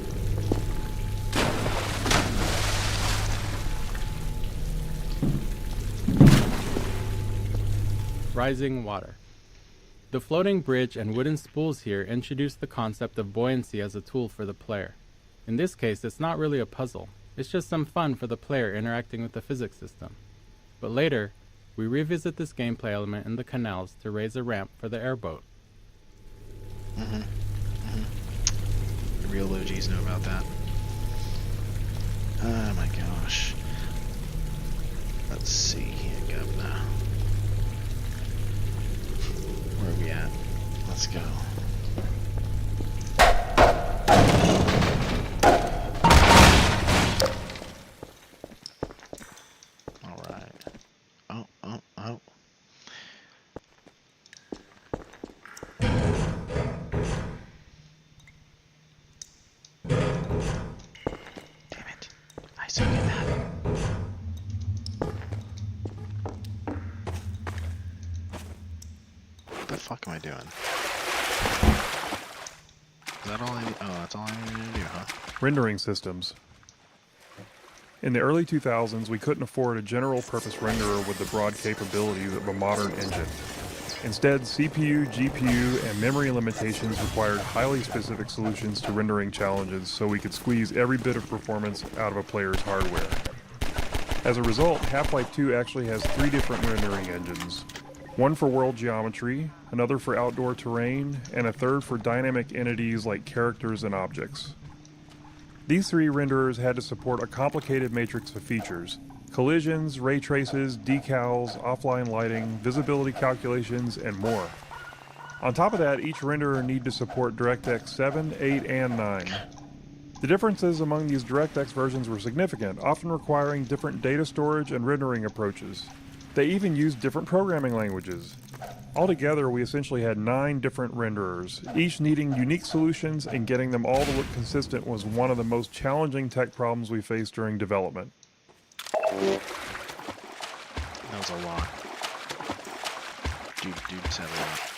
Rising water. The floating bridge and wooden spools here introduce the concept of buoyancy as a tool for the player. In this case, it's not really a puzzle. It's just some fun for the player interacting with the physics system. But later, we revisit this gameplay element in the canals to raise a ramp for the airboat. The real OGs know about that. Oh my gosh. Let's see here, Governor. Where are we at? Let's go. Alright. Oh. Damn it. I suck at that. What the fuck am I doing? Is that all I need? Oh, that's all I need to do, huh? Rendering systems. In the early 2000s, we couldn't afford a general-purpose renderer with the broad capabilities of a modern engine. Instead, CPU, GPU, and memory limitations required highly specific solutions to rendering challenges so we could squeeze every bit of performance out of a player's hardware. As a result, Half-Life 2 actually has 3 different rendering engines. One for world geometry, another for outdoor terrain, and a third for dynamic entities like characters and objects. These 3 renderers had to support a complicated matrix of features: collisions, ray traces, decals, offline lighting, visibility calculations, and more. On top of that, each renderer needed to support DirectX 7, 8, and 9. The differences among these DirectX versions were significant, often requiring different data storage and rendering approaches. They even used different programming languages. Altogether, we essentially had 9 different renderers, each needing unique solutions, and getting them all to look consistent was one of the most challenging tech problems we faced during development. That was a lot. Dude said a lot.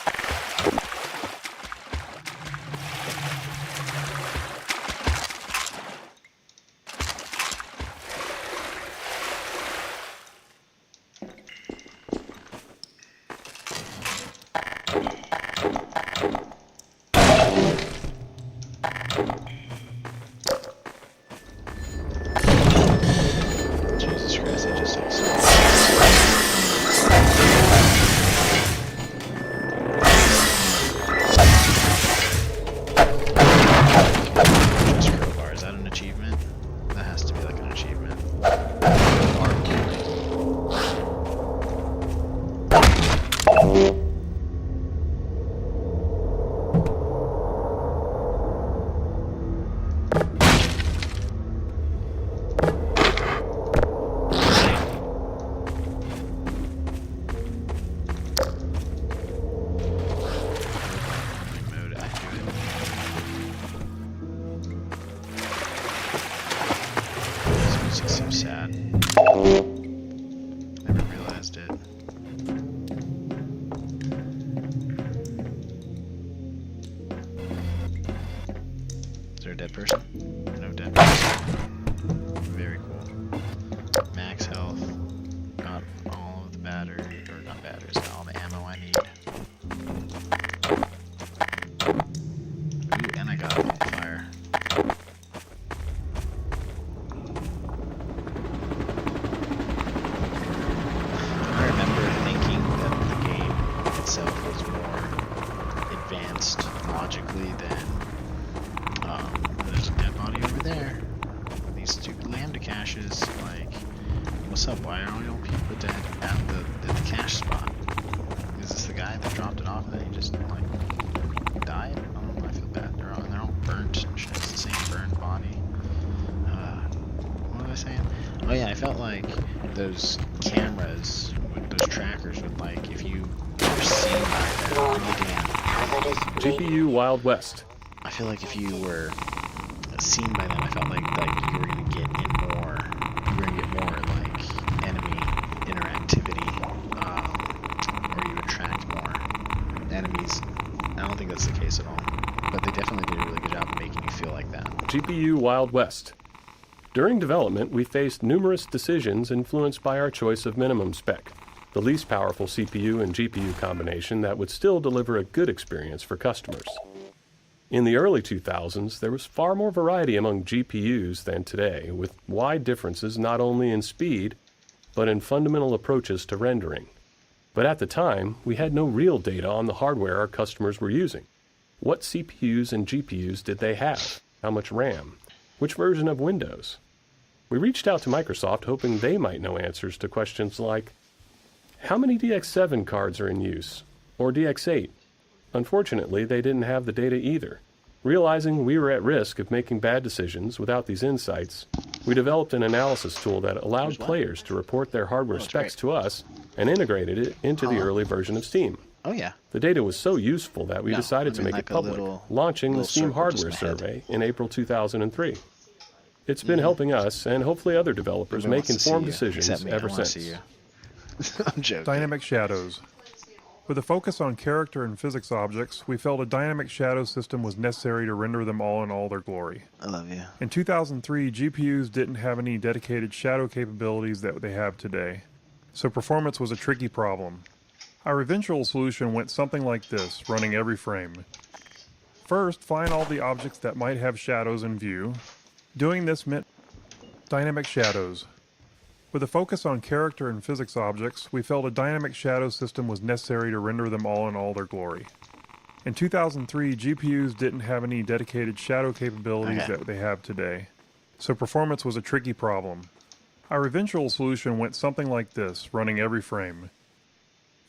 Jesus Christ, I just saw crowbar, is that an achievement? That has to be like an achievement. So sad. Never realized it. Is there a dead person? No dead person. Very cool. Max health. Got all of the batteries, or not batteries, got all the ammo I need. Ooh, and I got a bonfire. Logically than there's a dead body over there. These stupid lambda caches, like, what's up? Why are all your people dead at the cache spot? Is this the guy that dropped it off and then he just like died? I don't know. I feel bad. They're all burnt and shit. It's the same burned body. What was I saying? Oh yeah, I felt like those cameras, those trackers would, like, if you were seen by them, really damn. GPU Wild West. I feel like if you were seen by them, I felt like you were gonna get more like enemy interactivity, or you attract more enemies. I don't think that's the case at all, but they definitely did a really good job of making you feel like that. GPU Wild West. During development, we faced numerous decisions influenced by our choice of minimum spec, the least powerful CPU and GPU combination that would still deliver a good experience for customers. In the early 2000s, there was far more variety among GPUs than today, with wide differences not only in speed, but in fundamental approaches to rendering. But at the time, we had no real data on the hardware our customers were using. What CPUs and GPUs did they have? How much RAM? Which version of Windows? We reached out to Microsoft hoping they might know answers to questions like, how many DX7 cards are in use? Or DX8? Unfortunately, they didn't have the data either. Realizing we were at risk of making bad decisions without these insights, we developed an analysis tool that allowed players to report their hardware specs to us and integrated it into the early version of Steam. Oh yeah. The data was so useful that we decided to make it public, launching the Steam Hardware Survey in April 2003. It's been helping us and hopefully other developers make informed decisions ever since. I'm joking. Dynamic shadows. With a focus on character and physics objects, we felt a dynamic shadow system was necessary to render them all in all their glory. I love you. In 2003, GPUs didn't have any dedicated shadow capabilities that they have today, so performance was a tricky problem. Our eventual solution went something like this, running every frame. First, find all the objects that might have shadows in view. Doing this meant dynamic shadows. With a focus on character and physics objects, we felt a dynamic shadow system was necessary to render them all in all their glory. In 2003, GPUs didn't have any dedicated shadow capabilities that they have today, so performance was a tricky problem. Our eventual solution went something like this, running every frame.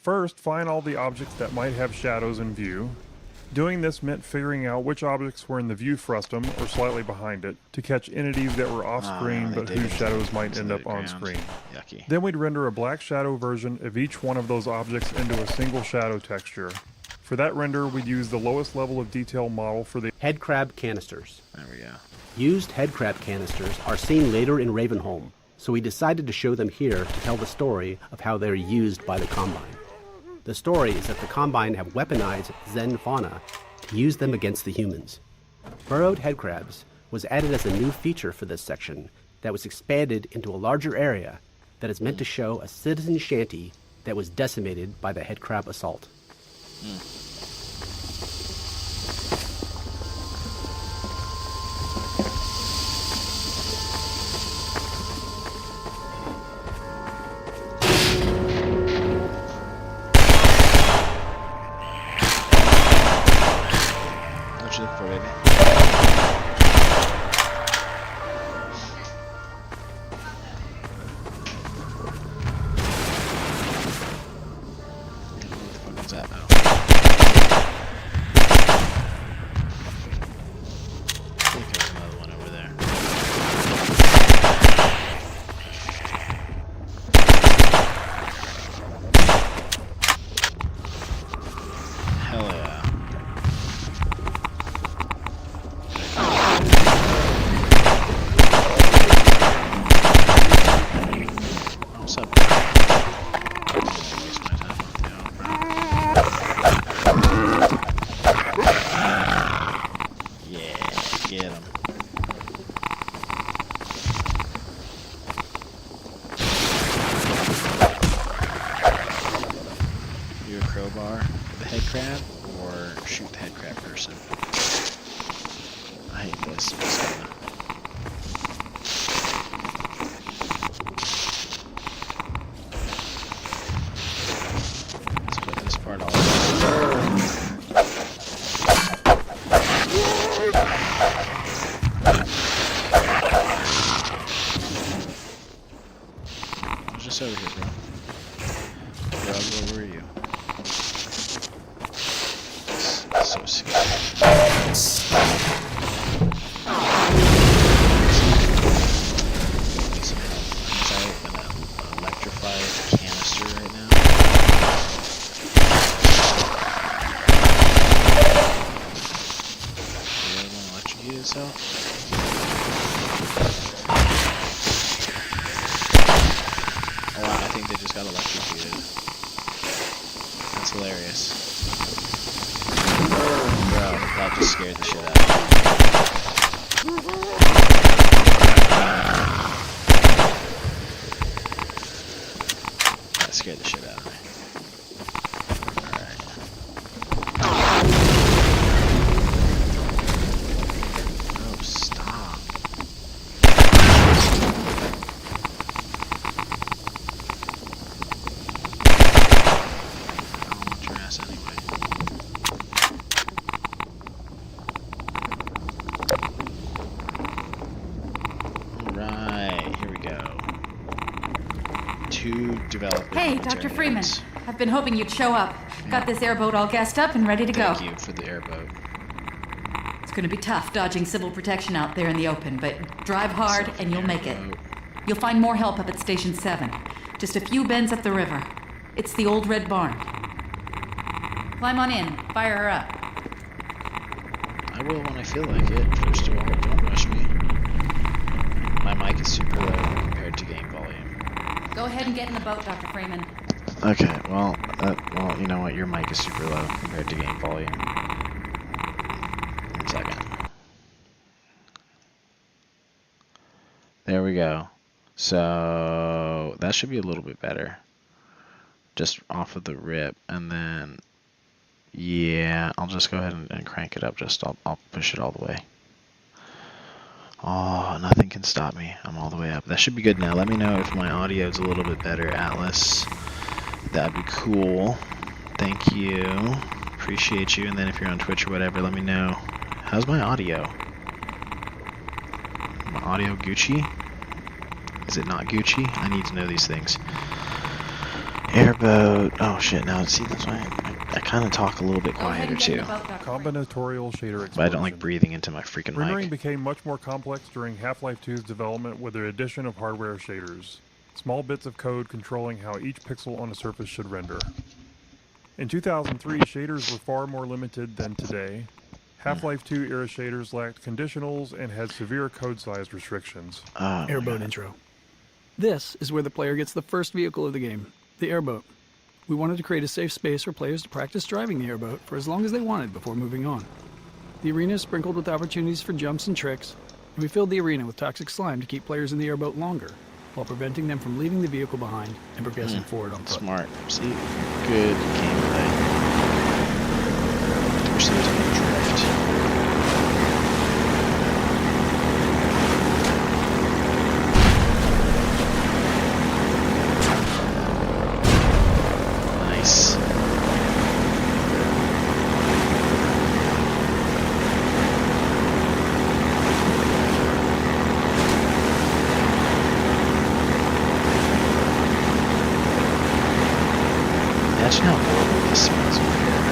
First, find all the objects that might have shadows in view. Doing this meant figuring out which objects were in the view frustum, or slightly behind it, to catch entities that were off-screen but whose shadows might end up on screen. Yucky. Then we'd render a black shadow version of each one of those objects into a single shadow texture. For that render, we'd use the lowest level of detail model for the head crab canisters. There we go. Used head crab canisters are seen later in Ravenholm, so we decided to show them here to tell the story of how they're used by the Combine. The story is that the Combine have weaponized Zen fauna to use them against the humans. Burrowed headcrabs was added as a new feature for this section that was expanded into a larger area that is meant to show a citizen shanty that was decimated by the headcrab assault. What you looking for, baby? What the fuck is that? Oh. I think there's another one over there. Hell yeah. What's up? Yeah, get him. You a crowbar with the head crab, or shoot the head crab person? I hate this. I'm just gonna... Let's put this part all I was just over here, bro. Bro, where were you? So scary. An electrified canister right now. Did the other one electrocute itself? Oh wow, I think they just got electrocuted. That's hilarious. Bro, that just scared the shit out of me. That scared the shit out of me. Alright. Oh, stop. I don't want your ass anyway. Alright, here we go. Two developers. Hey, Dr. Freeman. I've been hoping you'd show up. Got this airboat all gassed up and ready to go. Thank you for the airboat. It's gonna be tough dodging civil protection out there in the open, but drive hard and you'll make it. You'll find more help up at Station 7. Just a few bends up the river. It's the old red barn. Climb on in. Fire her up. I will when I feel like it. First of all, don't rush me. My mic is super low compared to game volume. Go ahead and get in the boat, Dr. Freeman. Okay, well, you know what? Your mic is super low compared to game volume. 1 second. There we go. So that should be a little bit better. Just off of the rip, and then yeah, I'll just go ahead and crank it up. I'll push it all the way. Oh, nothing can stop me. I'm all the way up. That should be good now. Let me know if my audio is a little bit better, Atlas. That'd be cool. Thank you. Appreciate you. And then if you're on Twitch or whatever, let me know. How's my audio? My audio Gucci? Is it not Gucci? I need to know these things. Airboat. Oh shit, now see, that's why I kind of talk a little bit quieter too. Combinatorial shader explosion. But I don't like breathing into my freaking Rendering mic. became much more complex during Half-Life 2's development with the addition of hardware shaders. Small bits of code controlling how each pixel on a surface should render. In 2003, shaders were far more limited than today. Half-Life 2 era shaders lacked conditionals and had severe code size restrictions. Airboat intro. This is where the player gets the first vehicle of the game, the airboat. We wanted to create a safe space for players to practice driving the airboat for as long as they wanted before moving on. The arena is sprinkled with opportunities for jumps and tricks, and we filled the arena with toxic slime to keep players in the airboat longer, while preventing them from leaving the vehicle behind and progressing forward on foot. Smart. See, good gameplay. Wish there was no drift. Nice. Imagine how horrible this smells over here.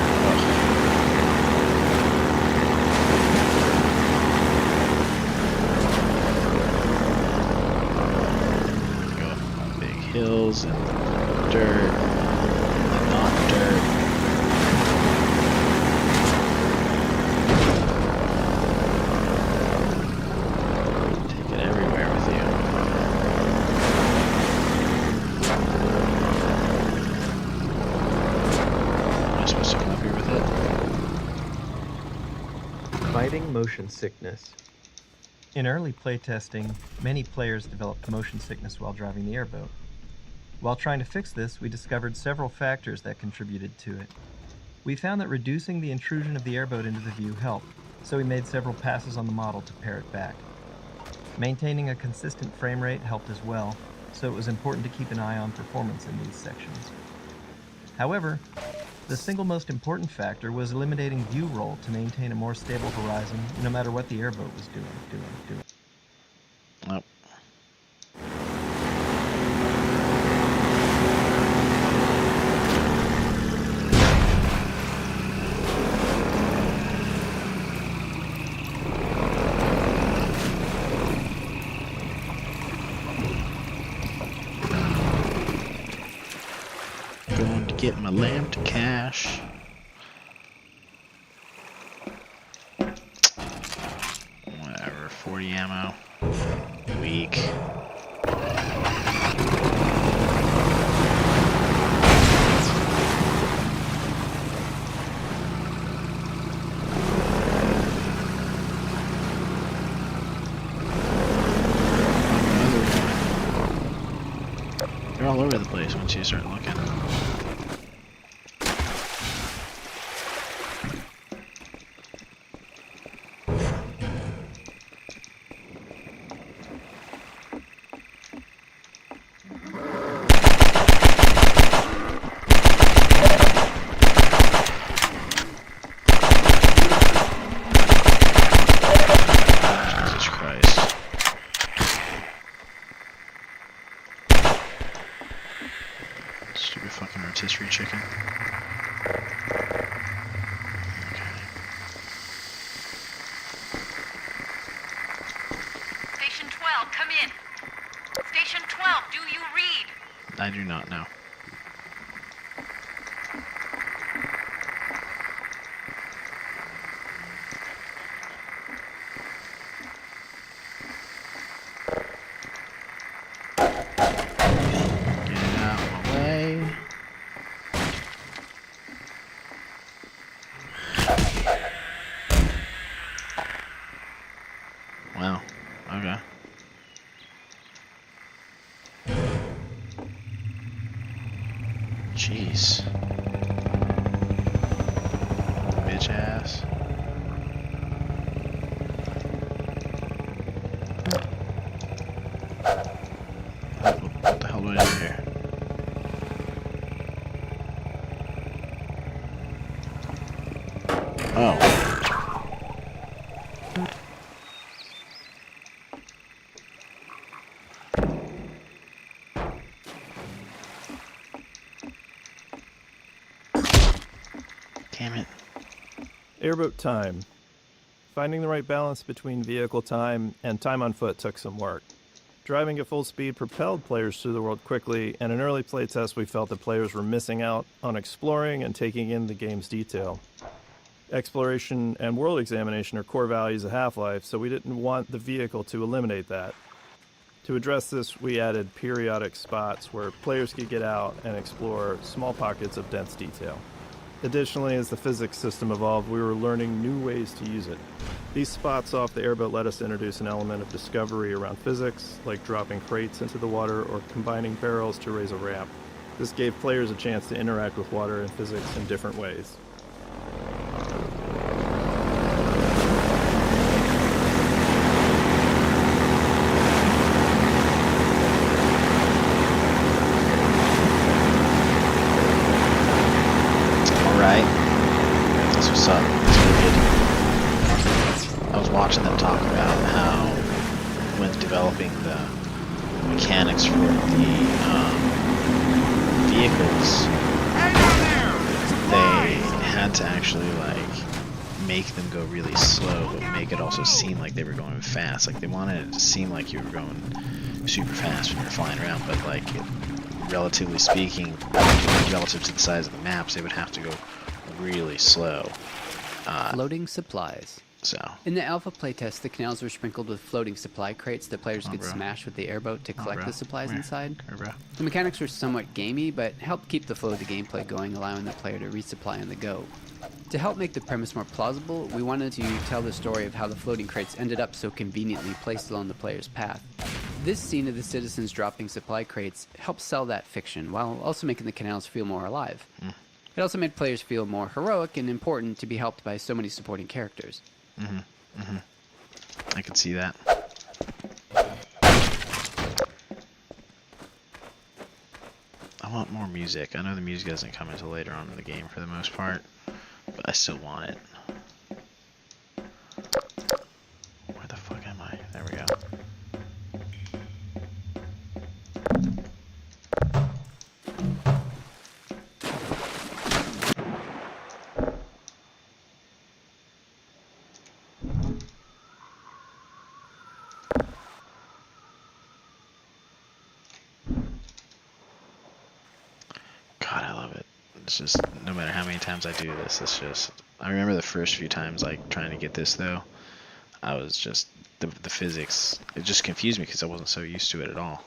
Go up big hills and dirt and not dirt. Take it everywhere with you. Am I supposed to come up here with it? Fighting motion sickness. In early playtesting, many players developed motion sickness while driving the airboat. While trying to fix this, we discovered several factors that contributed to it. We found that reducing the intrusion of the airboat into the view helped, so we made several passes on the model to pare it back. Maintaining a consistent frame rate helped as well, so it was important to keep an eye on performance in these sections. However, the single most important factor was eliminating view roll to maintain a more stable horizon, no matter what the airboat was doing. Nope. Going to get my lamb to cash. Whatever, 40 ammo. Weak. They're all over the place once you start looking. Jesus Christ. Stupid fucking rotisserie chicken. Station 12, come in. Station 12, do you read? I do not know. Get out of my way. Wow. Okay. Jeez. Bitch ass. What the hell do I do here? Oh. Airboat time. Finding the right balance between vehicle time and time on foot took some work. Driving at full speed propelled players through the world quickly, and in early playtests we felt that players were missing out on exploring and taking in the game's detail. Exploration and world examination are core values of Half-Life, so we didn't want the vehicle to eliminate that. To address this, we added periodic spots where players could get out and explore small pockets of dense detail. Additionally, as the physics system evolved, we were learning new ways to use it. These spots off the airboat let us introduce an element of discovery around physics, like dropping crates into the water or combining barrels to raise a ramp. This gave players a chance to interact with water and physics in different ways. That's what's up. That's really good. I was watching them talk about how, when developing the mechanics for the vehicles, they had to actually make them go really slow, but make it also seem like they were going fast. Like they wanted it to seem like you were going super fast when you were flying around, but relatively speaking, relative to the size of the maps, they would have to go really slow. Floating supplies. In the alpha playtest, the canals were sprinkled with floating supply crates that players could smash with the airboat to collect the supplies inside. The mechanics were somewhat gamey, but helped keep the flow of the gameplay going, allowing the player to resupply on the go. To help make the premise more plausible, we wanted to tell the story of how the floating crates ended up so conveniently placed along the player's path. This scene of the citizens dropping supply crates helped sell that fiction, while also making the canals feel more alive. It also made players feel more heroic and important to be helped by so many supporting characters. I can see that. I want more music. I know the music doesn't come until later on in the game for the most part, but I still want it. Where the fuck am I? There we go. It's just, no matter how many times I do this, it's just, I remember the first few times, trying to get this, though, I was just, the physics, it just confused me because I wasn't so used to it at all.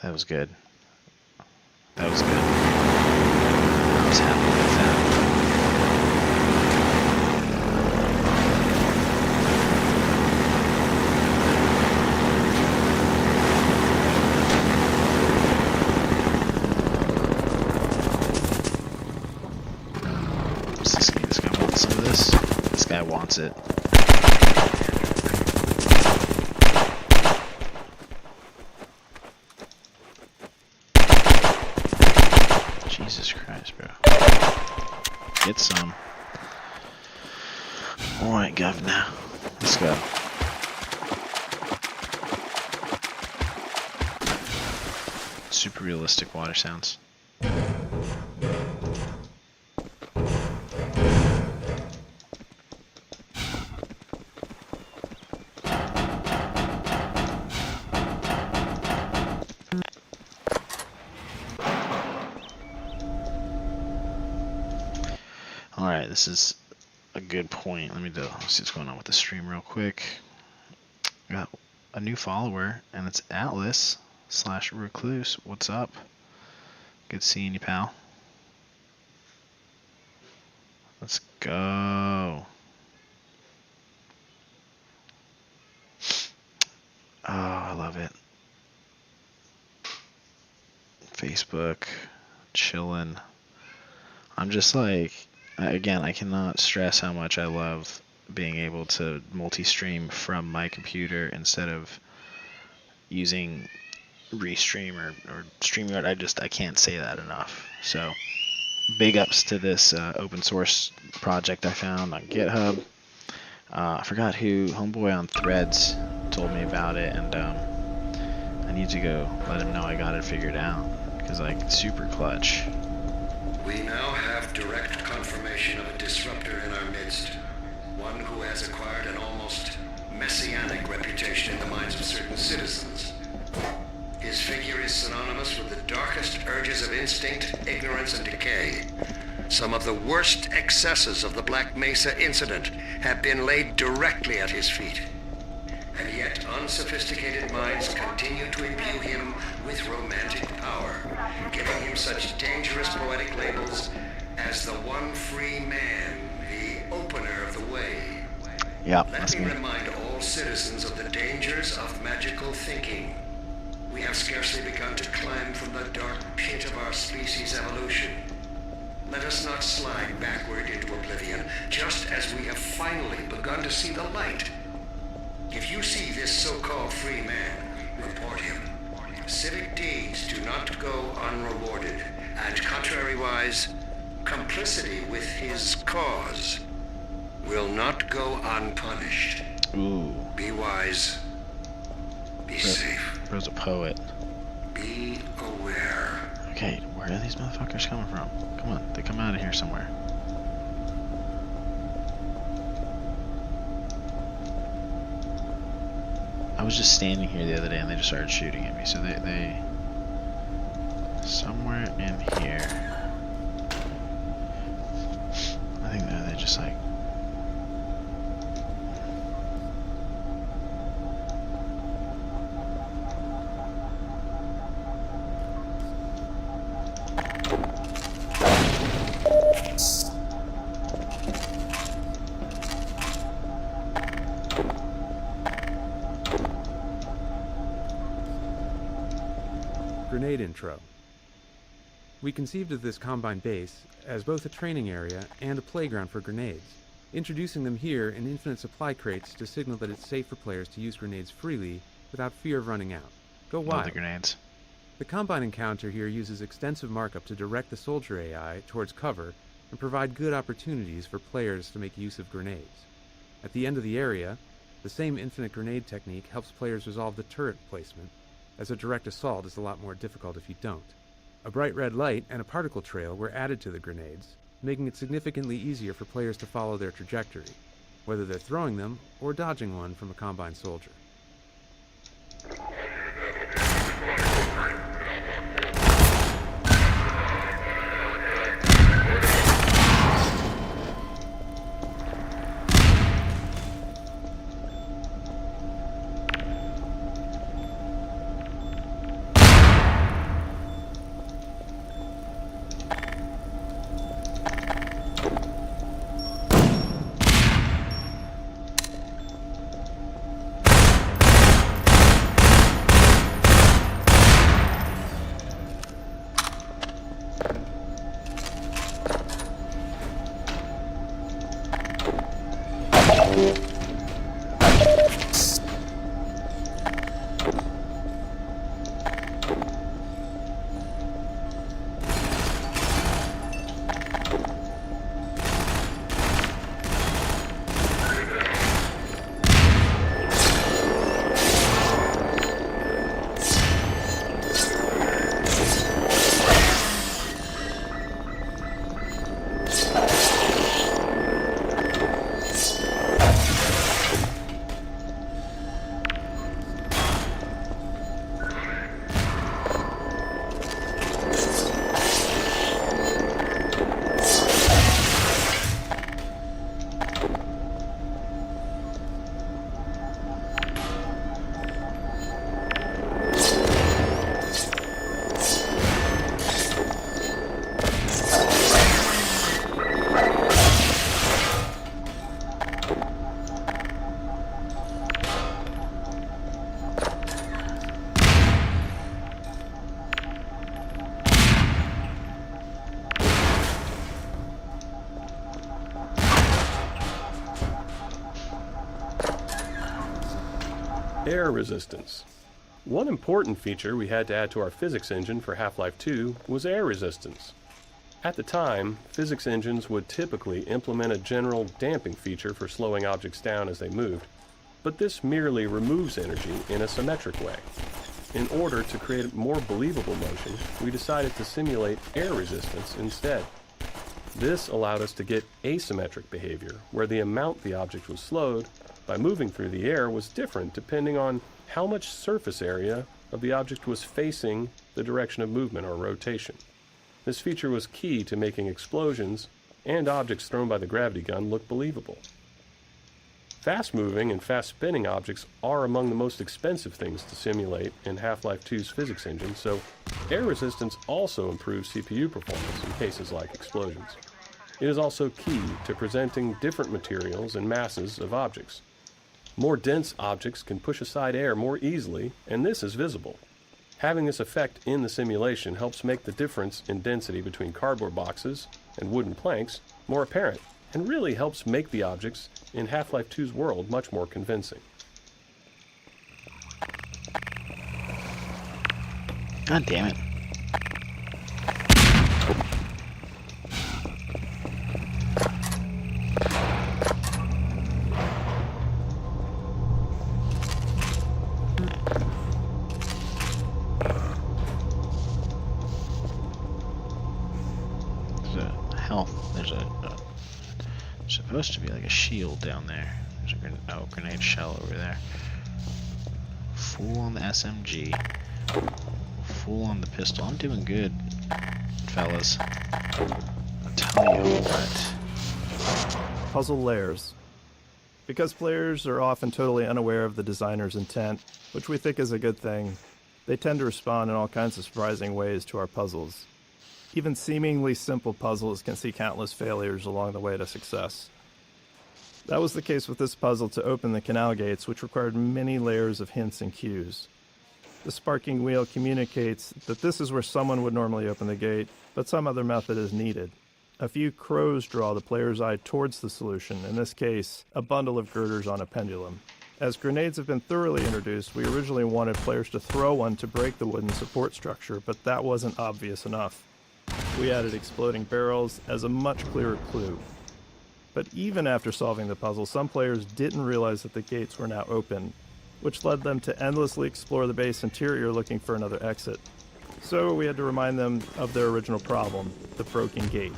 That was good. That was good. I was happy with that. What's this guy? This guy wants some of this? This guy wants it. Jesus Christ, bro. Get some. Alright, governor. Let's go. Super realistic water sounds. this is a good point. Let me see what's going on with the stream real quick. Got a new follower, and it's Atlas/Recluse. What's up? Good seeing you, pal. Let's go. Oh, I love it. Facebook, chilling. I'm just like, again, I cannot stress how much I love being able to multi-stream from my computer instead of using Restream or StreamYard. I can't say that enough. So big ups to this open source project I found on GitHub. I forgot who, homeboy on Threads told me about it, and I need to go let him know I got it figured out, because like, super clutch. We now have direct confirmation of a disruptor in our midst. One who has acquired an almost messianic reputation in the minds of certain citizens. His figure is synonymous with the darkest urges of instinct, ignorance, and decay. Some of the worst excesses of the Black Mesa incident have been laid directly at his feet. And yet unsophisticated minds continue to imbue him with romantic power, giving him such dangerous poetic labels as the one free man, the opener of the way. Yeah, Let me remind all citizens of the dangers of magical thinking. We have scarcely begun to climb from the dark pit of our species' evolution. Let us not slide backward into oblivion, just as we have finally begun to see the light. If you see this so-called free man, report him. Civic deeds do not go unrewarded, and contrariwise, complicity with his cause will not go unpunished. Ooh. Be wise. Be safe. Bro's a poet. Be aware. Okay, where are these motherfuckers coming from? Come on, they come out of here somewhere. I was just standing here the other day and they just started shooting at me, so they somewhere in here. I think they just like Grenade intro. We conceived of this Combine base as both a training area and a playground for grenades, introducing them here in infinite supply crates to signal that it's safe for players to use grenades freely without fear of running out. Go wild. Love the grenades. The Combine encounter here uses extensive markup to direct the soldier AI towards cover and provide good opportunities for players to make use of grenades. At the end of the area, the same infinite grenade technique helps players resolve the turret placement, as a direct assault is a lot more difficult if you don't. A bright red light and a particle trail were added to the grenades, making it significantly easier for players to follow their trajectory, whether they're throwing them or dodging one from a Combine soldier. Air resistance. One important feature we had to add to our physics engine for Half-Life 2 was air resistance. At the time, physics engines would typically implement a general damping feature for slowing objects down as they moved, but this merely removes energy in a symmetric way. In order to create more believable motion, we decided to simulate air resistance instead. This allowed us to get asymmetric behavior, where the amount the object was slowed by moving through the air was different depending on how much surface area of the object was facing the direction of movement or rotation. This feature was key to making explosions and objects thrown by the gravity gun look believable. Fast-moving and fast-spinning objects are among the most expensive things to simulate in Half-Life 2's physics engine, so air resistance also improves CPU performance in cases like explosions. It is also key to presenting different materials and masses of objects. More dense objects can push aside air more easily, and this is visible. Having this effect in the simulation helps make the difference in density between cardboard boxes and wooden planks more apparent, and really helps make the objects in Half-Life 2's world much more convincing. God damn it. There's a supposed to be like a shield down there. There's a grenade shell over there. Full on the SMG. Full on the pistol. I'm doing good, fellas. I'll tell you what. Puzzle layers. Because players are often totally unaware of the designer's intent, which we think is a good thing, they tend to respond in all kinds of surprising ways to our puzzles. Even seemingly simple puzzles can see countless failures along the way to success. That was the case with this puzzle to open the canal gates, which required many layers of hints and cues. The sparking wheel communicates that this is where someone would normally open the gate, but some other method is needed. A few crows draw the player's eye towards the solution, in this case, a bundle of girders on a pendulum. As grenades have been thoroughly introduced, we originally wanted players to throw one to break the wooden support structure, but that wasn't obvious enough. We added exploding barrels as a much clearer clue. But even after solving the puzzle, some players didn't realize that the gates were now open, which led them to endlessly explore the base interior looking for another exit. So we had to remind them of their original problem, the broken gate.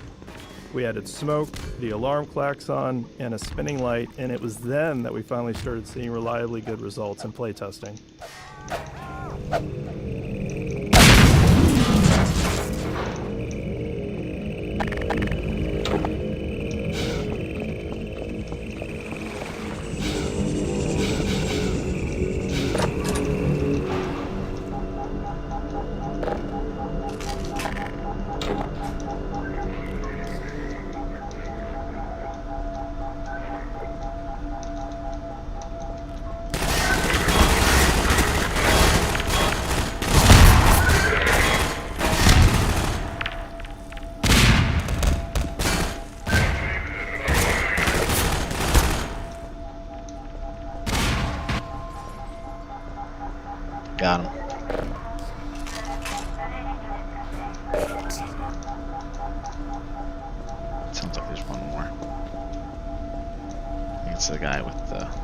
We added smoke, the alarm klaxon, and a spinning light, and it was then that we finally started seeing reliably good results in playtesting. Got him. Sounds like there's one more. I think it's the guy with the...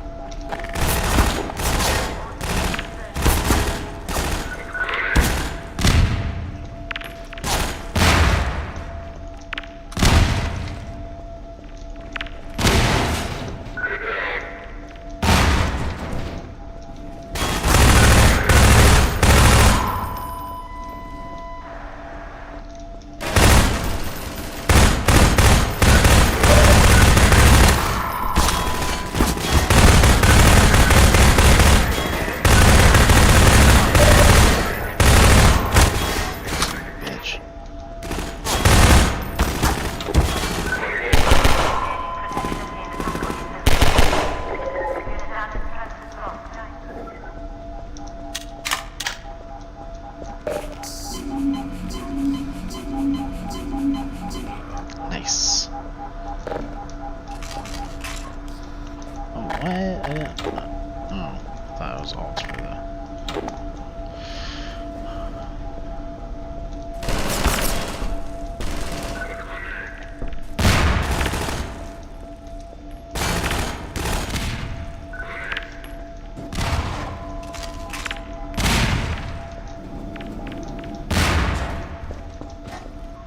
those alts for the...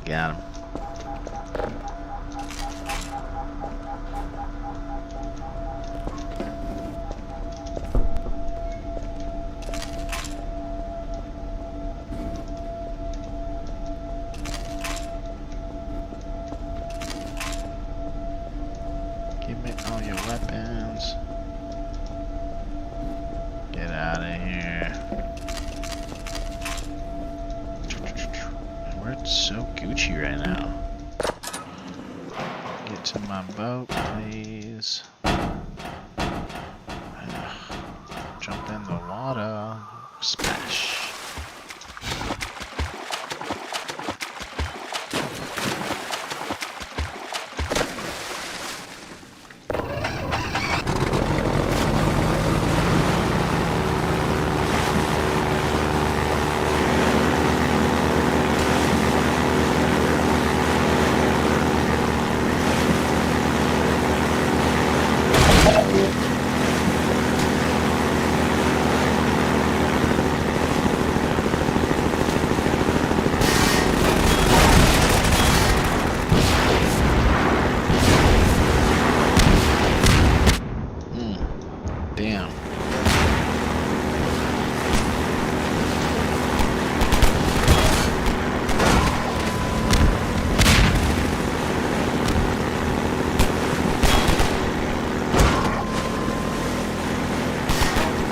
Got him. Give me all your weapons. Get out of here. We're so Gucci right now. Get to my boat, please. Jump in the water. Splash. Damn.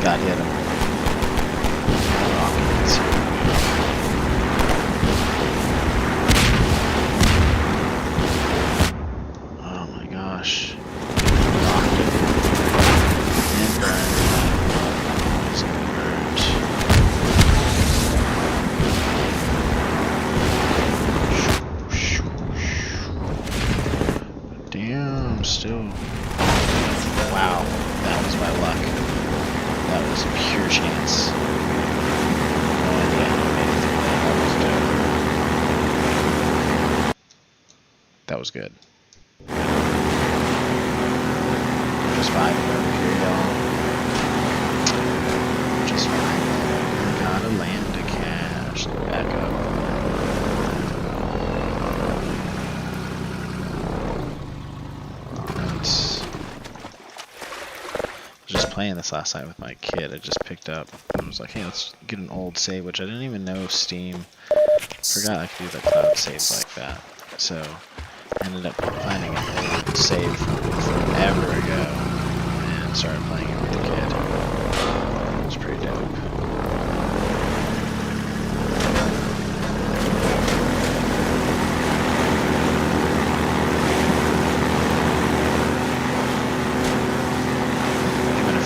God, hit him. Rockets. Oh my gosh. Knocked it. And burned. It's burned. Damn, still. Wow, that was my luck. That was pure chance. No idea how I made it through that. That was good. Just fine over here, y'all. Just fine. Gotta land to cash. Back up. Just playing this last night with my kid. I just picked up and was like, hey, let's get an old save, which I didn't even know Steam forgot I could do the cloud saves like that. So I ended up finding an old save from forever ago and started playing it with the kid. It was pretty dope.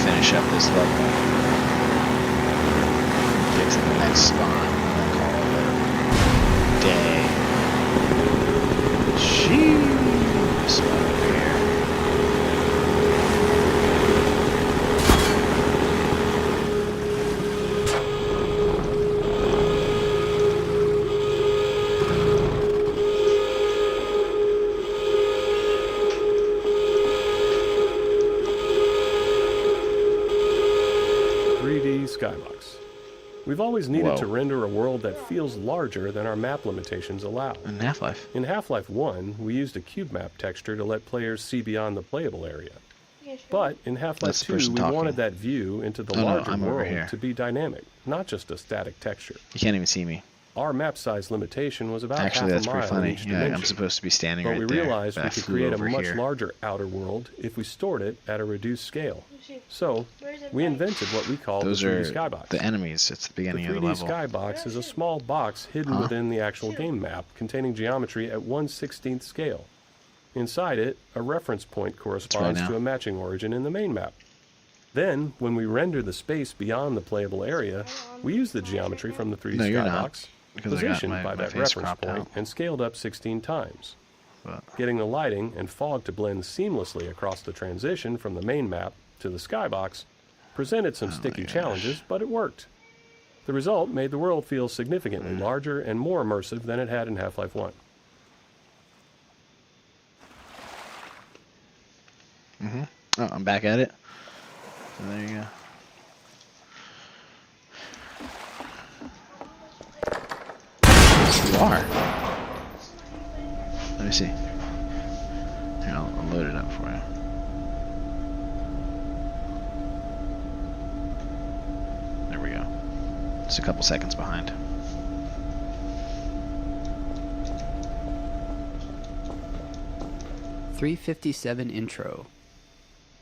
Finish up this level, get to the next spot, and call it a day. Sheesh, over here. Skybox. We've always needed to render a world that feels larger than our map limitations allow. In Half-Life. In Half-Life 1, we used a cube map texture to let players see beyond the playable area. But in Half-Life 2, we wanted that view into the larger world to be dynamic, not just a static texture. You can't even see me. Our map size limitation was about Actually, half that's a mile pretty funny. in each Yeah, dimension. I'm supposed to be standing right there. But we realized we I could flew create a over much here. larger outer world if we stored it at a reduced scale. So, we invented what we call Those the 3D are Skybox. the enemies. It's the beginning The of the 3D level. Skybox is a small box hidden within the actual game map, containing geometry at 1/16th scale. Inside it, a reference point corresponds now. to a matching origin in the main map. Then, when we render the space beyond the playable area, we use the geometry from the 3D No, you're Skybox, not, because I got positioned my by that face reference cropped point, out. and scaled up 16 times. But Getting the lighting and fog to blend seamlessly across the transition from the main map to the Skybox presented some sticky challenges, but it worked. The result made the world feel significantly larger and more immersive than it had in Half-Life 1. Oh, I'm back at it. So there you go. You are. Let me see. Here, I'll load it up for you. There we go. Just a couple seconds behind. .357 intro.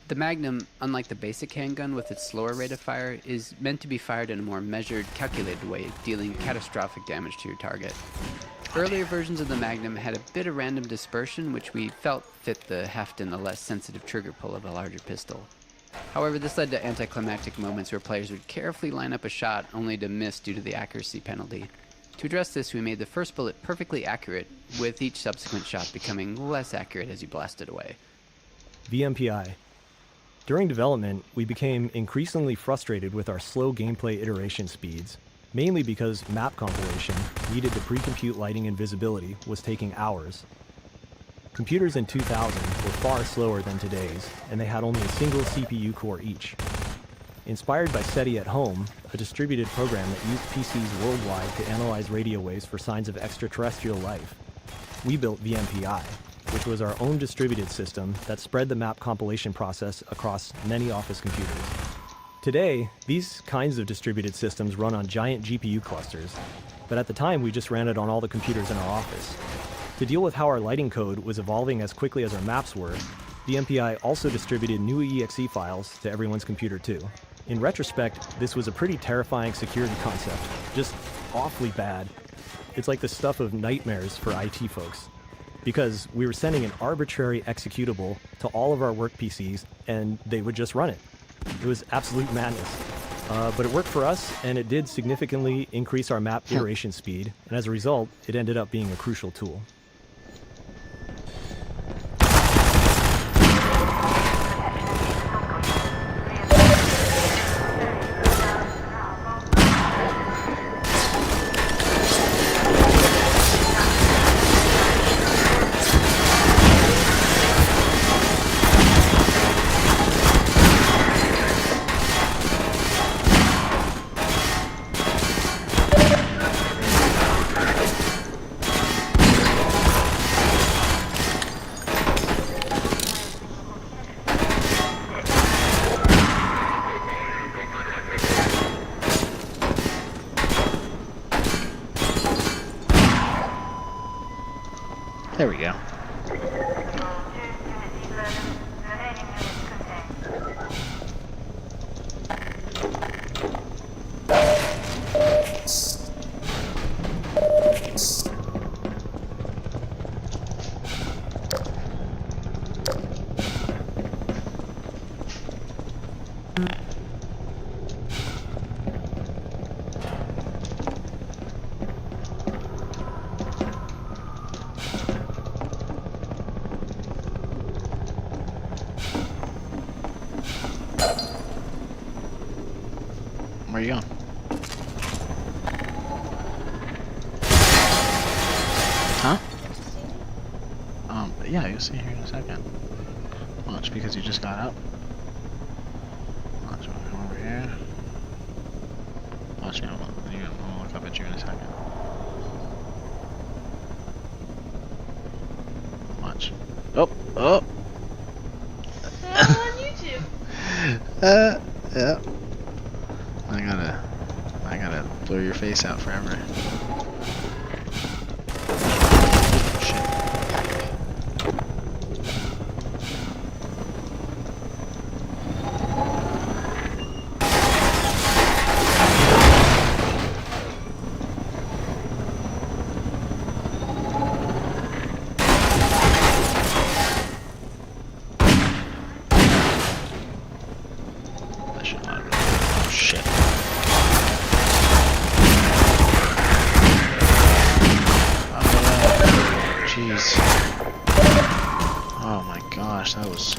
The Magnum, unlike the basic handgun with its slower rate of fire, is meant to be fired in a more measured, calculated way, dealing catastrophic damage to your target. Earlier versions of the Magnum had a bit of random dispersion, which we felt fit the heft and the less sensitive trigger pull of a larger pistol. However, this led to anticlimactic moments where players would carefully line up a shot only to miss due to the accuracy penalty. To address this, we made the first bullet perfectly accurate, with each subsequent shot becoming less accurate as you blasted away. VMPI. During development, we became increasingly frustrated with our slow gameplay iteration speeds, mainly because map compilation, needed to pre-compute lighting and visibility, was taking hours. Computers in 2000 were far slower than today's, and they had only a single CPU core each. Inspired by SETI at Home, a distributed program that used PCs worldwide to analyze radio waves for signs of extraterrestrial life, we built VMPI, which was our own distributed system that spread the map compilation process across many office computers. Today, these kinds of distributed systems run on giant GPU clusters, but at the time we just ran it on all the computers in our office. To deal with how our lighting code was evolving as quickly as our maps were, VMPI also distributed new EXE files to everyone's computer too. In retrospect, this was a pretty terrifying security concept, just awfully bad. It's like the stuff of nightmares for IT folks. Because we were sending an arbitrary executable to all of our work PCs, and they would just run it. It was absolute madness. But it worked for us, and it did significantly increase our map iteration speed, and as a result, it ended up being a crucial tool. There we go. Where are you going? Huh? Yeah, you'll see here in a second. Watch, because you just got up. Watch, I'll come over here. Watch me, I'm gonna look up at you in a second. Watch. Oh, oh! On YouTube. Yeah. I gotta blur your face out forever. That was...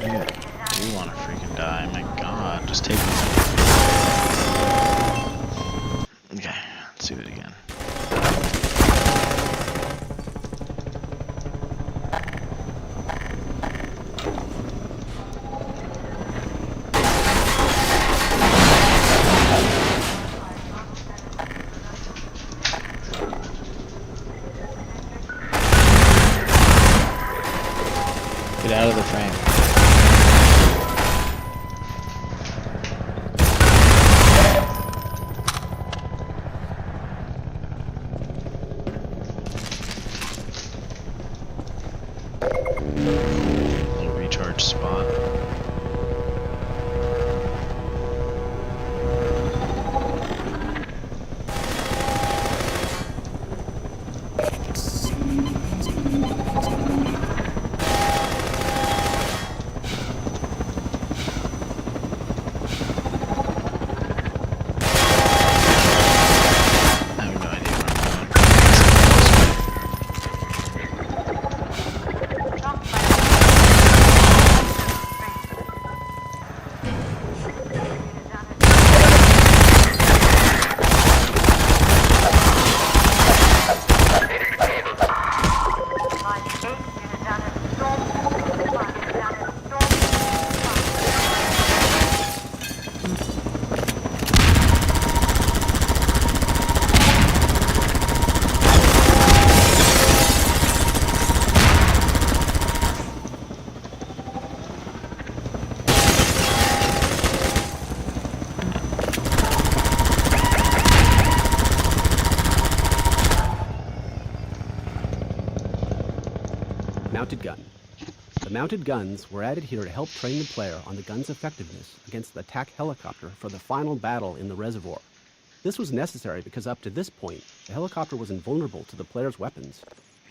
Yeah. do want to freaking die. My god, just take me. Okay, let's do it again. Get out of the frame. Little recharge spot. Mounted gun. The mounted guns were added here to help train the player on the gun's effectiveness against the attack helicopter for the final battle in the reservoir. This was necessary because up to this point, the helicopter was invulnerable to the player's weapons,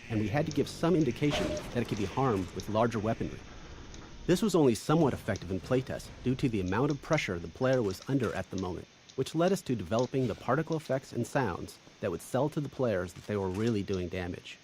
and we had to give some indication that it could be harmed with larger weaponry. This was only somewhat effective in playtest due to the amount of pressure the player was under at the moment, which led us to developing the particle effects and sounds that would sell to the players that they were really doing damage.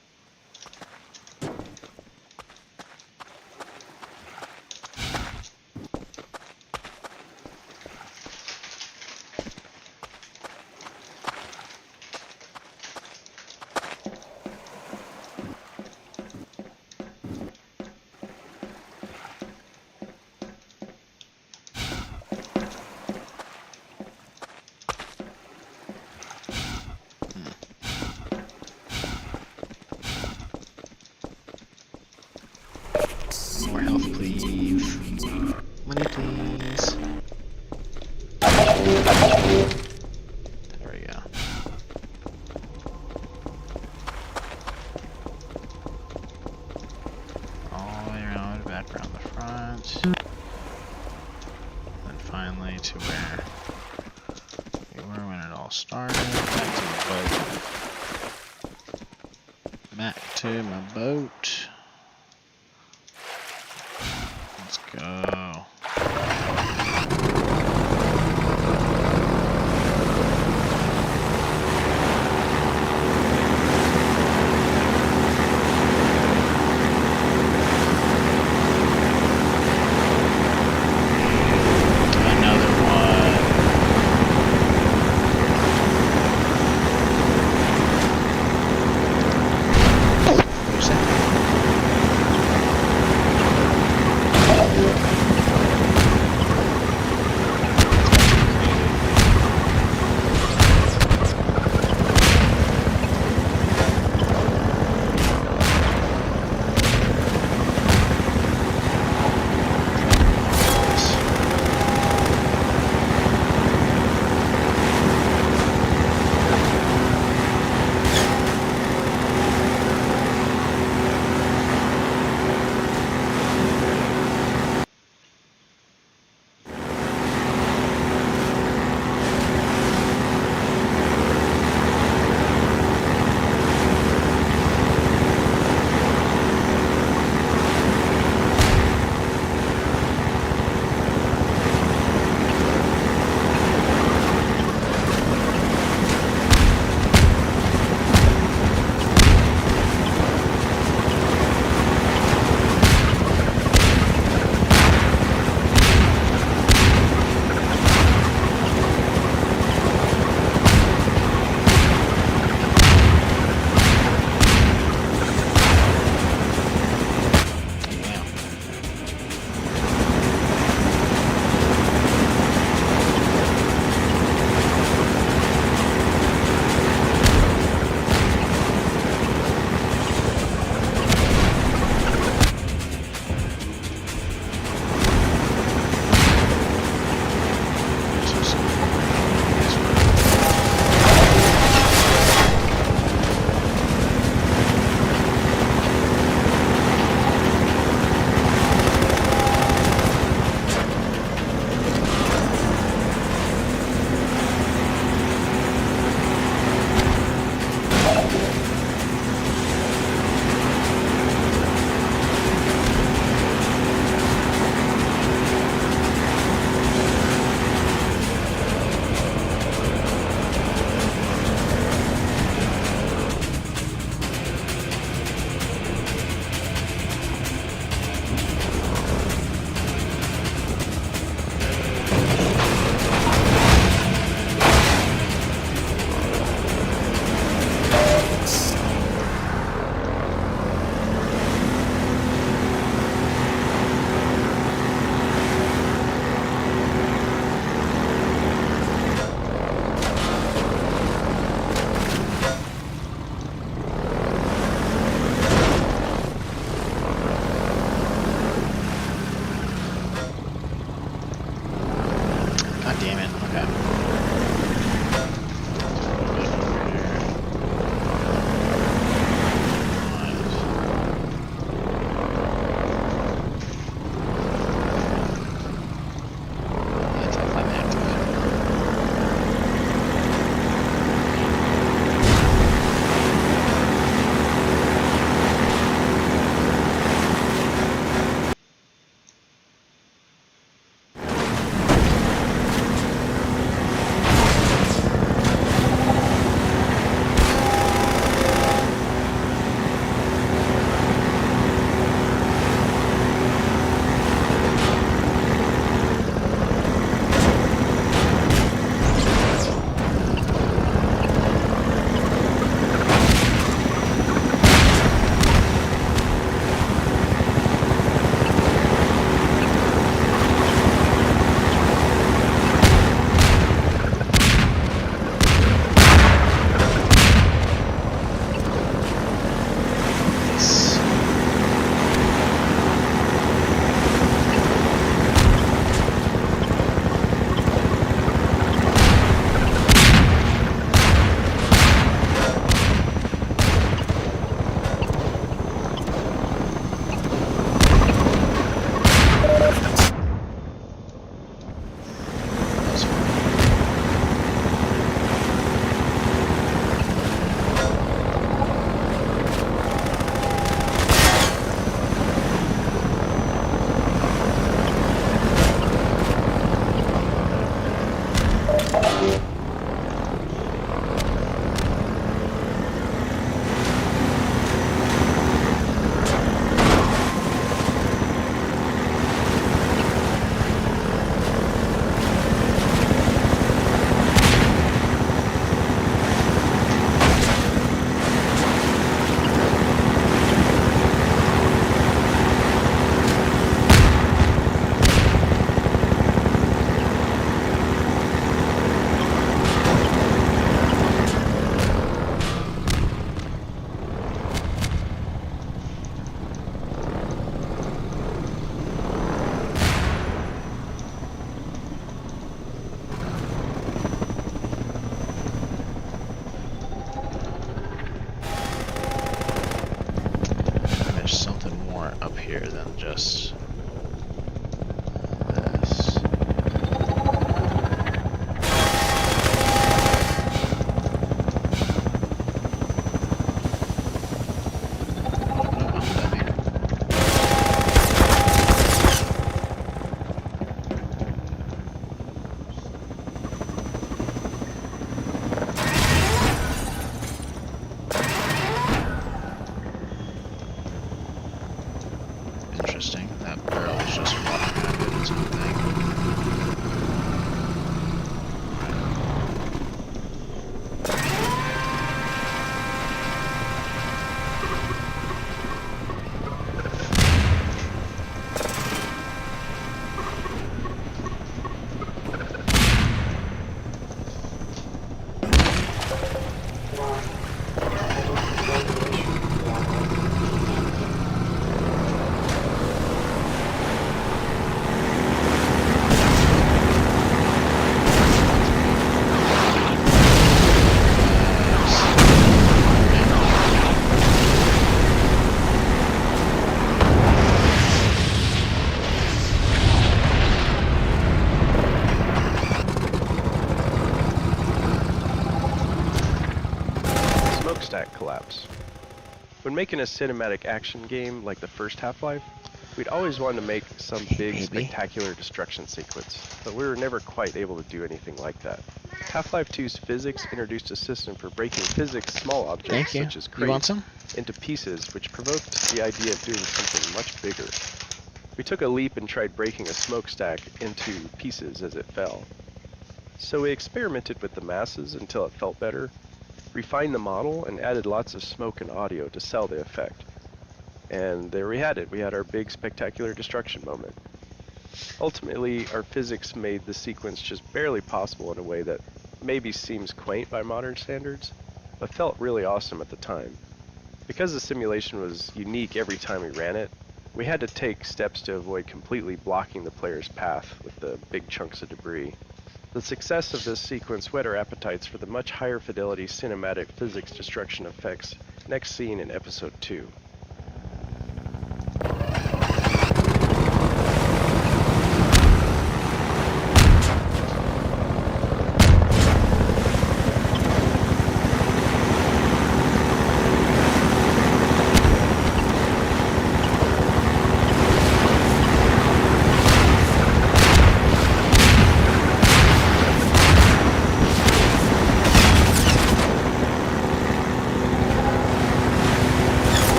More health, please. Money, please. There we go. All the way around, back around the front. And finally to where we were when it all started. Back to the boat. Back to my boat. Let's go. Another one. Who's that? God damn it. Okay. Here than just this. Interesting. That barrel is just walking out of its own thing. Smokestack collapse. When making a cinematic action game like the first Half-Life, we'd always wanted to make some big, spectacular destruction sequence, but we were never quite able to do anything like that. Half-Life 2's physics introduced a system for breaking physics small objects such as crates into pieces, which provoked the idea of doing something much bigger. We took a leap and tried breaking a smokestack into pieces as it fell. So we experimented with the masses until it felt better, refined the model, and added lots of smoke and audio to sell the effect. And there we had it. We had our big spectacular destruction moment. Ultimately, our physics made the sequence just barely possible in a way that maybe seems quaint by modern standards, but felt really awesome at the time. Because the simulation was unique every time we ran it, we had to take steps to avoid completely blocking the player's path with the big chunks of debris. The success of this sequence whet our appetites for the much higher fidelity cinematic physics destruction effects next seen in Episode 2.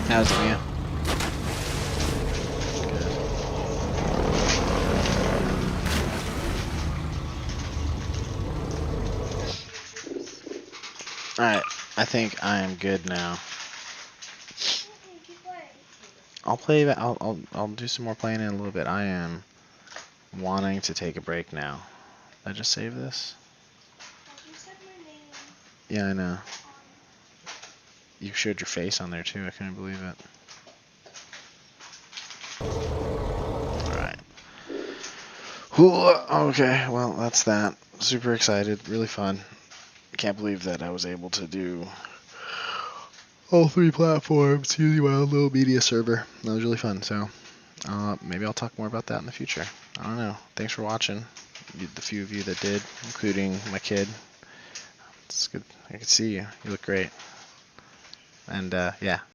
How's it, Mia? Alright, I think I am good now. I'll play that. I'll do some more playing in a little bit. I am wanting to take a break now. Did I just save this? Yeah, I know. You showed your face on there too. I couldn't believe it. Alright. Okay, well, that's that. Super excited. Really fun. Can't believe that I was able to do all 3 platforms using my own little media server. That was really fun. So, maybe I'll talk more about that in the future. I don't know. Thanks for watching. The few of you that did, including my kid. It's good. I can see you. You look great. And, yeah.